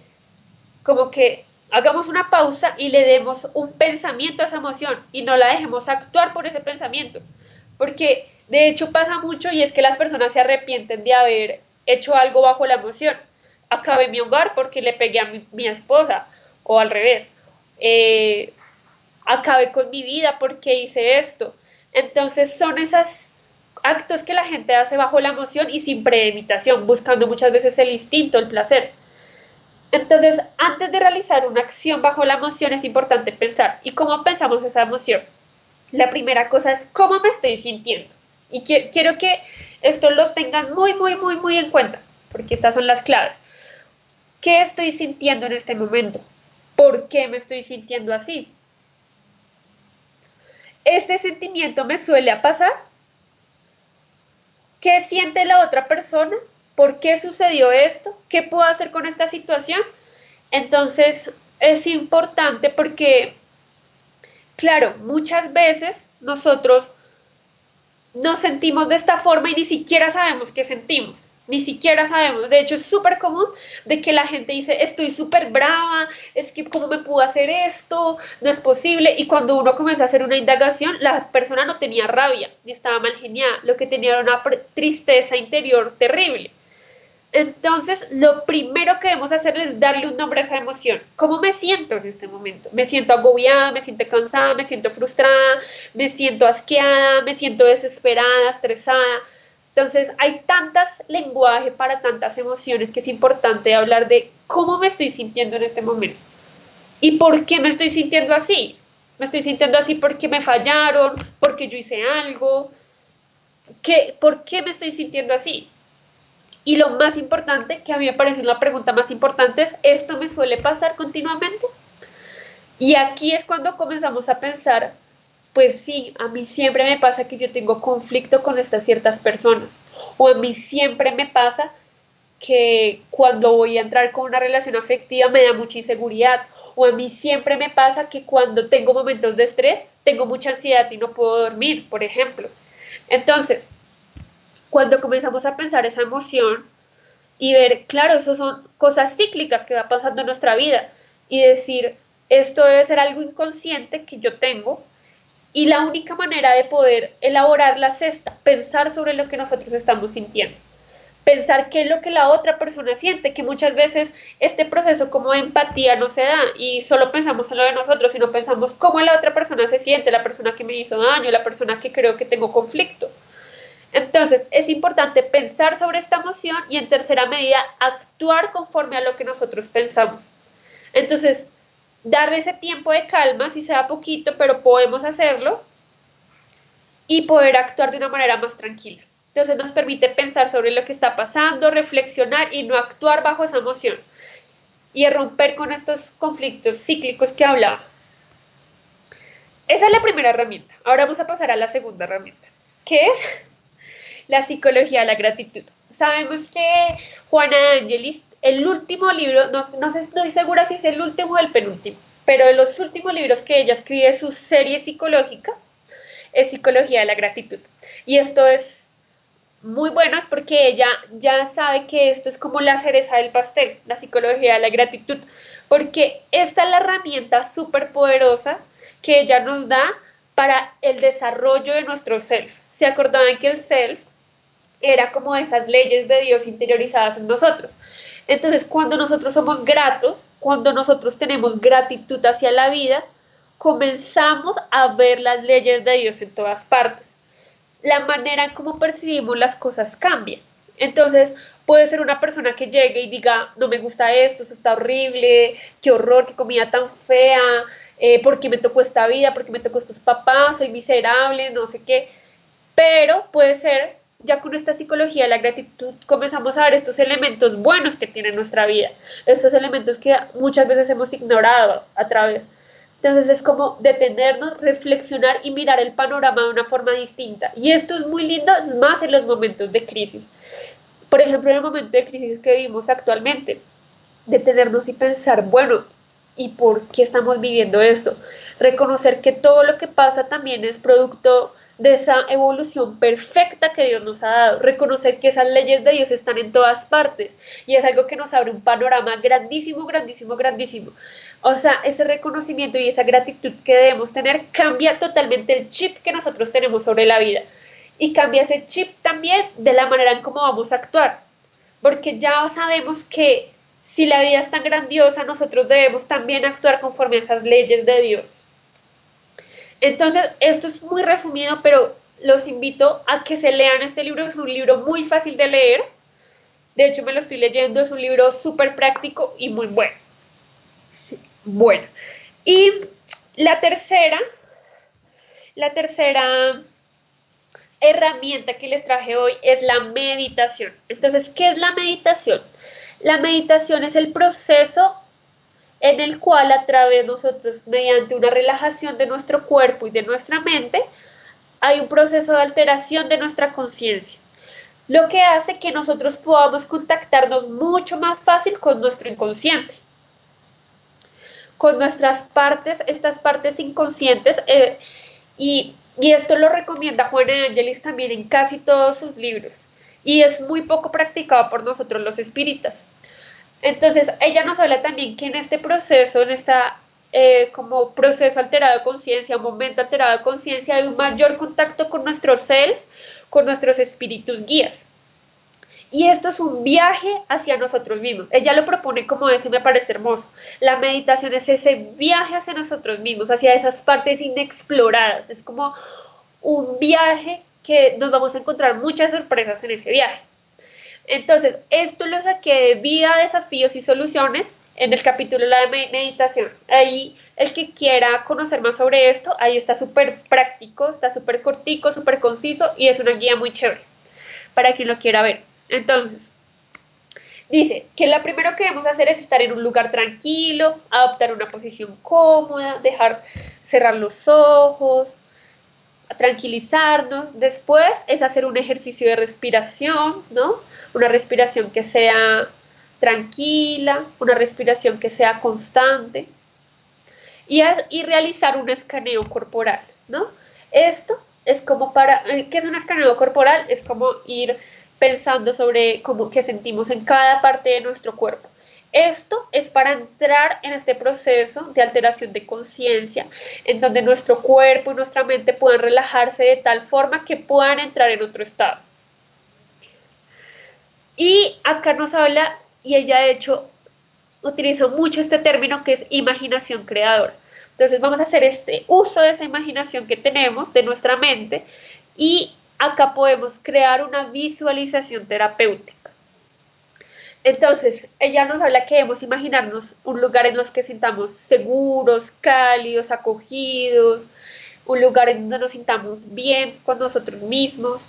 S2: como que hagamos una pausa y le demos un pensamiento a esa emoción y no la dejemos actuar por ese pensamiento. Porque de hecho pasa mucho y es que las personas se arrepienten de haber hecho algo bajo la emoción. Acabé mi hogar porque le pegué a mi esposa o al revés. Eh, Acabé con mi vida porque hice esto. Entonces son esos actos que la gente hace bajo la emoción y sin premeditación, buscando muchas veces el instinto, el placer. Entonces, antes de realizar una acción bajo la emoción es importante pensar, ¿y cómo pensamos esa emoción? La primera cosa es cómo me estoy sintiendo. Y quiero que esto lo tengan muy, muy, muy, muy en cuenta, porque estas son las claves. ¿Qué estoy sintiendo en este momento? ¿Por qué me estoy sintiendo así? ¿Este sentimiento me suele pasar? ¿Qué siente la otra persona? ¿Por qué sucedió esto? ¿Qué puedo hacer con esta situación? Entonces, es importante porque, claro, muchas veces nosotros nos sentimos de esta forma y ni siquiera sabemos qué sentimos. Ni siquiera sabemos. De hecho, es súper común de que la gente dice, estoy súper brava, es que cómo me pudo hacer esto, no es posible. Y cuando uno comienza a hacer una indagación, la persona no tenía rabia, ni estaba mal geniada, lo que tenía era una tristeza interior terrible. Entonces, lo primero que debemos hacer es darle un nombre a esa emoción. ¿Cómo me siento en este momento? ¿Me siento agobiada? ¿Me siento cansada? ¿Me siento frustrada? ¿Me siento asqueada? ¿Me siento desesperada, estresada? Entonces, hay tantas lenguajes para tantas emociones que es importante hablar de cómo me estoy sintiendo en este momento. ¿Y por qué me estoy sintiendo así? Me estoy sintiendo así porque me fallaron, porque yo hice algo. ¿Por qué me estoy sintiendo así? Y lo más importante, que a mí me parece la pregunta más importante es, ¿esto me suele pasar continuamente? Y aquí es cuando comenzamos a pensar, pues sí, a mí siempre me pasa que yo tengo conflicto con estas ciertas personas. O a mí siempre me pasa que cuando voy a entrar con una relación afectiva me da mucha inseguridad. O a mí siempre me pasa que cuando tengo momentos de estrés, tengo mucha ansiedad y no puedo dormir, por ejemplo. Entonces, cuando comenzamos a pensar esa emoción y ver, claro, eso son cosas cíclicas que va pasando en nuestra vida y decir, esto debe ser algo inconsciente que yo tengo Y la única manera de poder elaborarla es esta, pensar sobre lo que nosotros estamos sintiendo. Pensar qué es lo que la otra persona siente, que muchas veces este proceso como de empatía no se da y solo pensamos en lo de nosotros, sino pensamos cómo la otra persona se siente, la persona que me hizo daño, la persona que creo que tengo conflicto. Entonces, es importante pensar sobre esta emoción y en tercera medida actuar conforme a lo que nosotros pensamos. Entonces, darle ese tiempo de calma, si sea poquito, pero podemos hacerlo y poder actuar de una manera más tranquila. Entonces nos permite pensar sobre lo que está pasando, reflexionar y no actuar bajo esa emoción y romper con estos conflictos cíclicos que hablaba. Esa es la primera herramienta. Ahora vamos a pasar a la segunda herramienta, que es la psicología de la gratitud. Sabemos que Juana de Angelis, el último libro, no sé, no estoy segura si es el último o el penúltimo, pero de los últimos libros que ella escribe, su serie psicológica, es Psicología de la Gratitud. Y esto es muy bueno, es porque ella ya sabe que esto es como la cereza del pastel, la psicología de la gratitud, porque esta es la herramienta súper poderosa que ella nos da para el desarrollo de nuestro self. ¿Se acordaban que el self era como esas leyes de Dios interiorizadas en nosotros? Entonces, cuando nosotros somos gratos, cuando nosotros tenemos gratitud hacia la vida, comenzamos a ver las leyes de Dios en todas partes. La manera en cómo percibimos las cosas cambia. Entonces, puede ser una persona que llegue y diga, no me gusta esto, esto está horrible, qué horror, qué comida tan fea, ¿por qué me tocó esta vida? ¿Por qué me tocó estos papás? Soy miserable, no sé qué. Pero puede ser, ya con esta psicología de la gratitud, comenzamos a ver estos elementos buenos que tiene nuestra vida, estos elementos que muchas veces hemos ignorado a través. Entonces es como detenernos, reflexionar y mirar el panorama de una forma distinta. Y esto es muy lindo, más en los momentos de crisis. Por ejemplo, en el momento de crisis que vivimos actualmente, detenernos y pensar, bueno, ¿y por qué estamos viviendo esto? Reconocer que todo lo que pasa también es producto de esa evolución perfecta que Dios nos ha dado, reconocer que esas leyes de Dios están en todas partes y es algo que nos abre un panorama grandísimo, grandísimo, grandísimo. O sea, ese reconocimiento y esa gratitud que debemos tener cambia totalmente el chip que nosotros tenemos sobre la vida y cambia ese chip también de la manera en cómo vamos a actuar, porque ya sabemos que si la vida es tan grandiosa, nosotros debemos también actuar conforme a esas leyes de Dios. Entonces, esto es muy resumido, pero los invito a que se lean este libro. Es un libro muy fácil de leer. De hecho, me lo estoy leyendo. Es un libro súper práctico y muy bueno. Sí. Bueno. Y la tercera herramienta que les traje hoy es la meditación. Entonces, ¿qué es la meditación? La meditación es el proceso en el cual a través de nosotros, mediante una relajación de nuestro cuerpo y de nuestra mente, hay un proceso de alteración de nuestra conciencia, lo que hace que nosotros podamos contactarnos mucho más fácil con nuestro inconsciente, con nuestras partes, estas partes inconscientes, y esto lo recomienda Juana de Angelis también en casi todos sus libros, y es muy poco practicado por nosotros los espíritas. Entonces, ella nos habla también que en este proceso, en esta como proceso alterado de conciencia, momento alterado de conciencia, hay un mayor contacto con nuestro self, con nuestros espíritus guías. Y esto es un viaje hacia nosotros mismos. Ella lo propone como eso y me parece hermoso. La meditación es ese viaje hacia nosotros mismos, hacia esas partes inexploradas. Es como un viaje que nos vamos a encontrar muchas sorpresas en ese viaje. Entonces, esto lo saqué de Vida, Desafíos y Soluciones en el capítulo de la meditación. Ahí, el que quiera conocer más sobre esto, ahí está súper práctico, está súper cortico, súper conciso y es una guía muy chévere para quien lo quiera ver. Entonces, dice que lo primero que debemos hacer es estar en un lugar tranquilo, adoptar una posición cómoda, cerrar los ojos, tranquilizarnos. Después es hacer un ejercicio de respiración, ¿no? Una respiración que sea tranquila, una respiración que sea constante y realizar un escaneo corporal, ¿no? Esto es como ¿qué es un escaneo corporal? Es como ir pensando sobre cómo que sentimos en cada parte de nuestro cuerpo Esto es para entrar en este proceso de alteración de conciencia, en donde nuestro cuerpo y nuestra mente puedan relajarse de tal forma que puedan entrar en otro estado. Y acá nos habla, y ella de hecho utiliza mucho este término que es imaginación creadora. Entonces vamos a hacer este uso de esa imaginación que tenemos, de nuestra mente, y acá podemos crear una visualización terapéutica. Entonces, ella nos habla que debemos imaginarnos un lugar en los que sintamos seguros, cálidos, acogidos, un lugar en donde nos sintamos bien con nosotros mismos.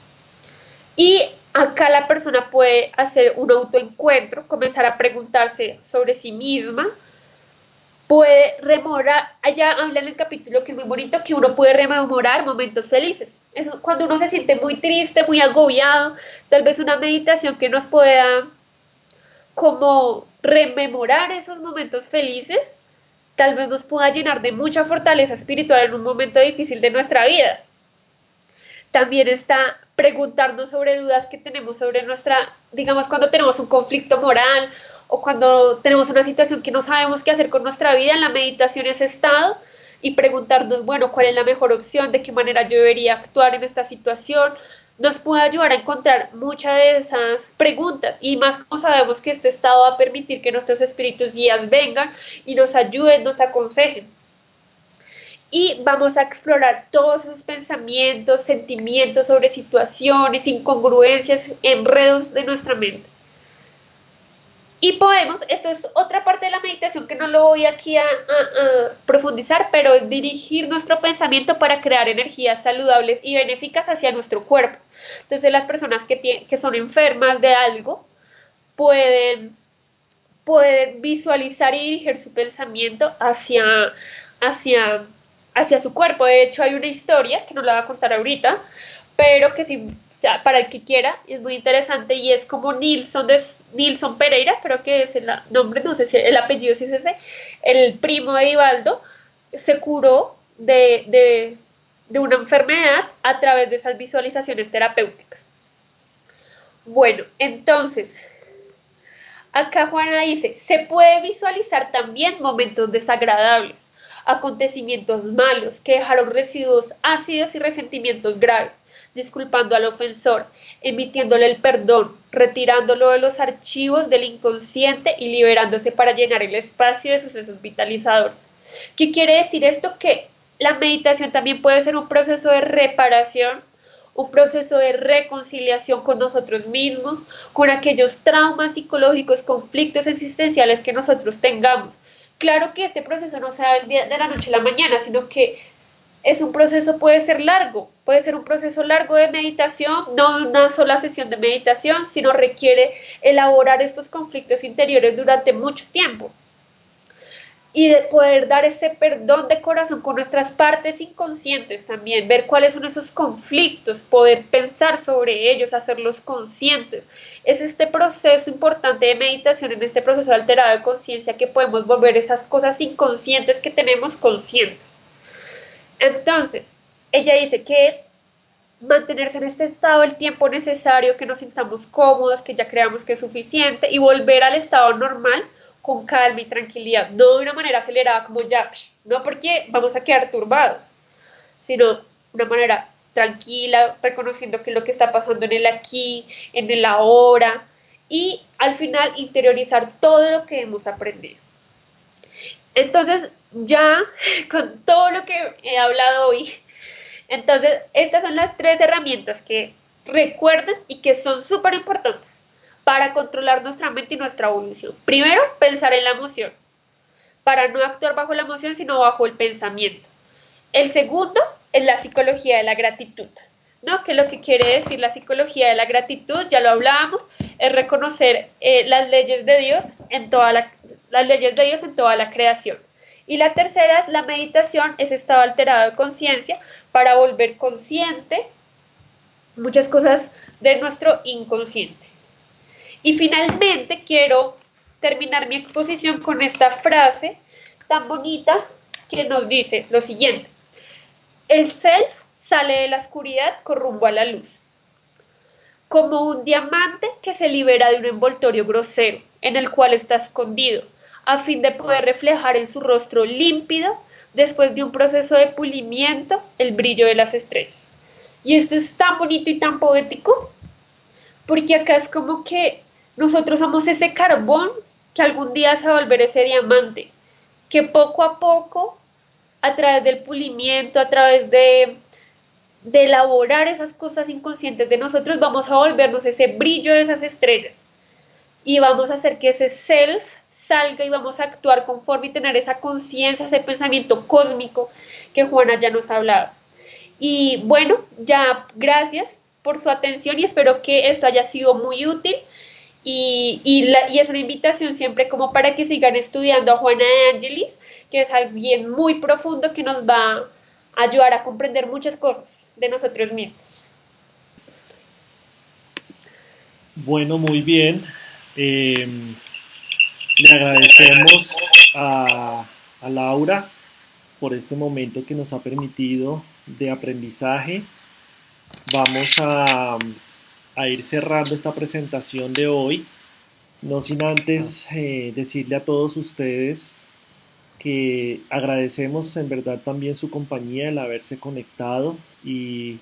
S2: Y acá la persona puede hacer un autoencuentro, comenzar a preguntarse sobre sí misma, puede rememorar, allá habla en el capítulo que es muy bonito, que uno puede rememorar momentos felices. Eso, cuando uno se siente muy triste, muy agobiado, tal vez una meditación que nos pueda como rememorar esos momentos felices, tal vez nos pueda llenar de mucha fortaleza espiritual en un momento difícil de nuestra vida. También está preguntarnos sobre dudas que tenemos sobre nuestra, digamos, cuando tenemos un conflicto moral o cuando tenemos una situación que no sabemos qué hacer con nuestra vida, en la meditación es estado y preguntarnos, bueno, ¿cuál es la mejor opción? ¿De qué manera yo debería actuar en esta situación? Nos puede ayudar a encontrar muchas de esas preguntas y más como sabemos que este estado va a permitir que nuestros espíritus guías vengan y nos ayuden, nos aconsejen. Y vamos a explorar todos esos pensamientos, sentimientos sobre situaciones, incongruencias, enredos de nuestra mente. Y podemos, esto es otra parte de la meditación que no lo voy aquí a profundizar, pero es dirigir nuestro pensamiento para crear energías saludables y benéficas hacia nuestro cuerpo. Entonces las personas que son enfermas de algo pueden visualizar y dirigir su pensamiento hacia, hacia su cuerpo. De hecho hay una historia, que no la voy a contar ahorita, pero que sí, o sea, para el que quiera, es muy interesante y es como Nilson Pereira, creo que es el nombre, no sé si el apellido sí es ese, el primo de Ivaldo, se curó de una enfermedad a través de esas visualizaciones terapéuticas. Bueno, entonces, acá Juana dice, se puede visualizar también momentos desagradables, acontecimientos malos que dejaron residuos ácidos y resentimientos graves, disculpando al ofensor, emitiéndole el perdón, retirándolo de los archivos del inconsciente y liberándose para llenar el espacio de sucesos vitalizadores. ¿Qué quiere decir esto? Que la meditación también puede ser un proceso de reparación, un proceso de reconciliación con nosotros mismos, con aquellos traumas psicológicos, conflictos existenciales que nosotros tengamos. Claro que este proceso no se da de la noche a la mañana, sino que es un proceso, puede ser largo, puede ser un proceso largo de meditación, no una sola sesión de meditación, sino requiere elaborar estos conflictos interiores durante mucho tiempo. Y de poder dar ese perdón de corazón con nuestras partes inconscientes también, ver cuáles son esos conflictos, poder pensar sobre ellos, hacerlos conscientes. Es este proceso importante de meditación, en este proceso alterado de conciencia, que podemos volver esas cosas inconscientes que tenemos conscientes. Entonces, ella dice que mantenerse en este estado el tiempo necesario, que nos sintamos cómodos, que ya creamos que es suficiente y volver al estado normal con calma y tranquilidad, no de una manera acelerada como ya, no porque vamos a quedar turbados, sino de una manera tranquila, reconociendo que es lo que está pasando en el aquí, en el ahora, y al final interiorizar todo lo que hemos aprendido. Entonces, ya con todo lo que he hablado hoy, entonces estas son las 3 herramientas que recuerden y que son súper importantes para controlar nuestra mente y nuestra evolución. Primero, pensar en la emoción, para no actuar bajo la emoción, sino bajo el pensamiento. El segundo es la psicología de la gratitud, ¿no? Que lo que quiere decir la psicología de la gratitud, ya lo hablábamos, es reconocer las leyes de Dios en toda las leyes de Dios en toda la creación. Y la tercera es la meditación, ese estado alterado de conciencia, para volver consciente muchas cosas de nuestro inconsciente. Y finalmente quiero terminar mi exposición con esta frase tan bonita que nos dice lo siguiente: el self sale de la oscuridad con rumbo a la luz. como un diamante que se libera de un envoltorio grosero en el cual está escondido, a fin de poder reflejar en su rostro límpido, después de un proceso de pulimiento, el brillo de las estrellas. Y esto es tan bonito y tan poético, porque acá es como que nosotros somos ese carbón que algún día se va a volver ese diamante, que poco a poco, a través del pulimiento, a través de elaborar esas cosas inconscientes de nosotros, vamos a volvernos ese brillo de esas estrellas y vamos a hacer que ese self salga y vamos a actuar conforme y tener esa conciencia, ese pensamiento cósmico que Juana ya nos ha hablado. Y bueno, ya gracias por su atención y espero que esto haya sido muy útil y es una invitación siempre como para que sigan estudiando a Juana de Angelis, que es alguien muy profundo que nos va a ayudar a comprender muchas cosas de nosotros mismos.
S1: Bueno, muy bien. Le agradecemos a Laura por este momento que nos ha permitido de aprendizaje. Vamos a ir cerrando esta presentación de hoy, no sin antes decirle a todos ustedes que agradecemos en verdad también su compañía, el haberse conectado y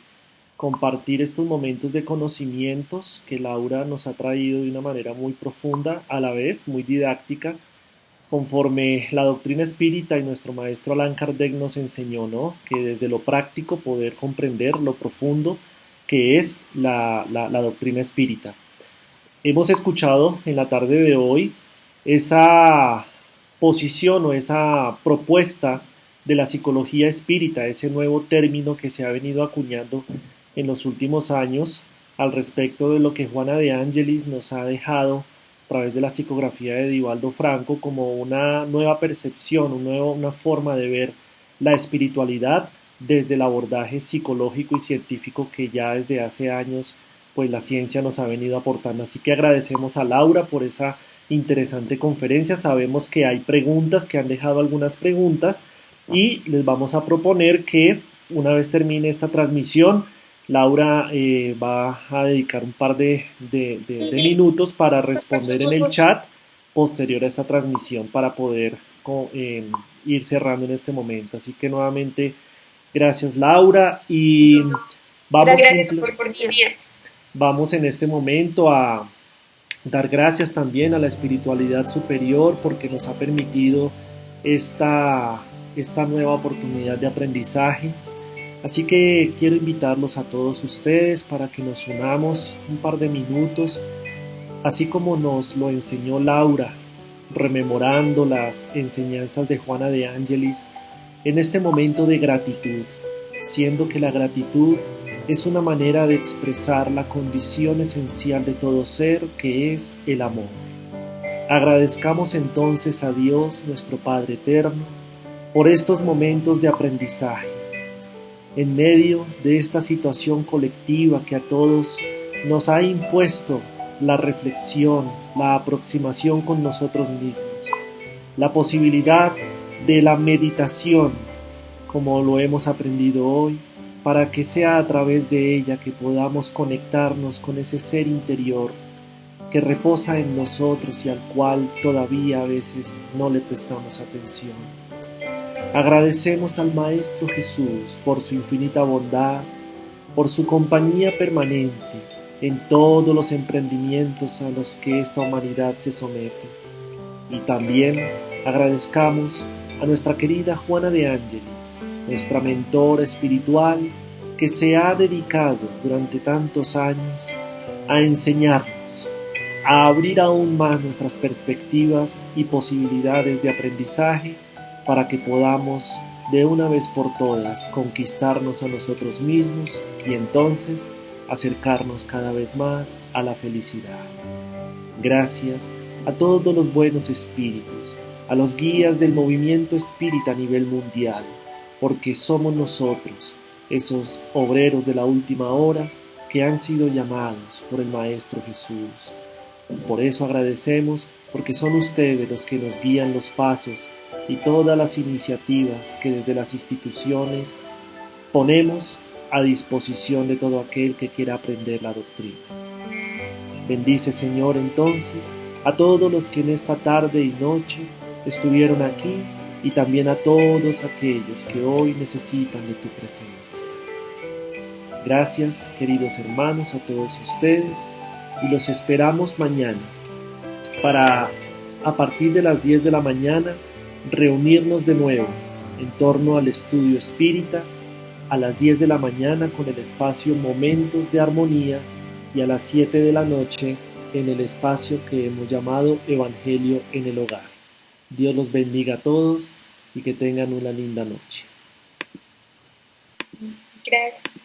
S1: compartir estos momentos de conocimientos que Laura nos ha traído de una manera muy profunda, a la vez muy didáctica, conforme la doctrina espírita y nuestro maestro Allan Kardec nos enseñó, ¿no? Que desde lo práctico poder comprender lo profundo que es la doctrina espírita. Hemos escuchado en la tarde de hoy esa posición o esa propuesta de la psicología espírita, ese nuevo término que se ha venido acuñando en los últimos años al respecto de lo que Juana de Angelis nos ha dejado a través de la psicografía de Divaldo Franco como una nueva percepción, una forma de ver la espiritualidad desde el abordaje psicológico y científico que ya desde hace años pues la ciencia nos ha venido aportando. Así que agradecemos a Laura por esa interesante conferencia. Sabemos que hay preguntas, que han dejado algunas preguntas y les vamos a proponer que una vez termine esta transmisión, Laura va a dedicar un par de minutos para responder en el chat posterior a esta transmisión para poder ir cerrando en este momento. Así que nuevamente, gracias Laura y vamos en este momento a dar gracias también a la espiritualidad superior porque nos ha permitido esta nueva oportunidad de aprendizaje. Así que quiero invitarlos a todos ustedes para que nos unamos un par de minutos, así como nos lo enseñó Laura, rememorando las enseñanzas de Juana de Angelis en este momento de gratitud, siendo que la gratitud es una manera de expresar la condición esencial de todo ser, que es el amor. Agradezcamos entonces a Dios, nuestro Padre Eterno, por estos momentos de aprendizaje. En medio de esta situación colectiva que a todos nos ha impuesto la reflexión, la aproximación con nosotros mismos, la posibilidad de la meditación, como lo hemos aprendido hoy, para que sea a través de ella que podamos conectarnos con ese ser interior que reposa en nosotros y al cual todavía a veces no le prestamos atención. Agradecemos al Maestro Jesús por su infinita bondad, por su compañía permanente en todos los emprendimientos a los que esta humanidad se somete. Y también agradezcamos a nuestra querida Juana de Angelis, nuestra mentora espiritual, que se ha dedicado durante tantos años a enseñarnos, a abrir aún más nuestras perspectivas y posibilidades de aprendizaje para que podamos de una vez por todas conquistarnos a nosotros mismos y entonces acercarnos cada vez más a la felicidad. Gracias a todos los buenos espíritus, a los guías del movimiento espírita a nivel mundial, porque somos nosotros, esos obreros de la última hora que han sido llamados por el Maestro Jesús. Por eso agradecemos, porque son ustedes los que nos guían los pasos y todas las iniciativas que desde las instituciones ponemos a disposición de todo aquel que quiera aprender la doctrina. Bendice, Señor, entonces a todos los que en esta tarde y noche estuvieron aquí y también a todos aquellos que hoy necesitan de tu presencia. Gracias, queridos hermanos, a todos ustedes, y los esperamos mañana para, a partir de las 10 de la mañana, reunirnos de nuevo en torno al estudio espírita, a las 10 de la mañana con el espacio Momentos de Armonía y a las 7 de la noche en el espacio que hemos llamado Evangelio en el Hogar. Dios los bendiga a todos y que tengan una linda noche.
S2: Gracias.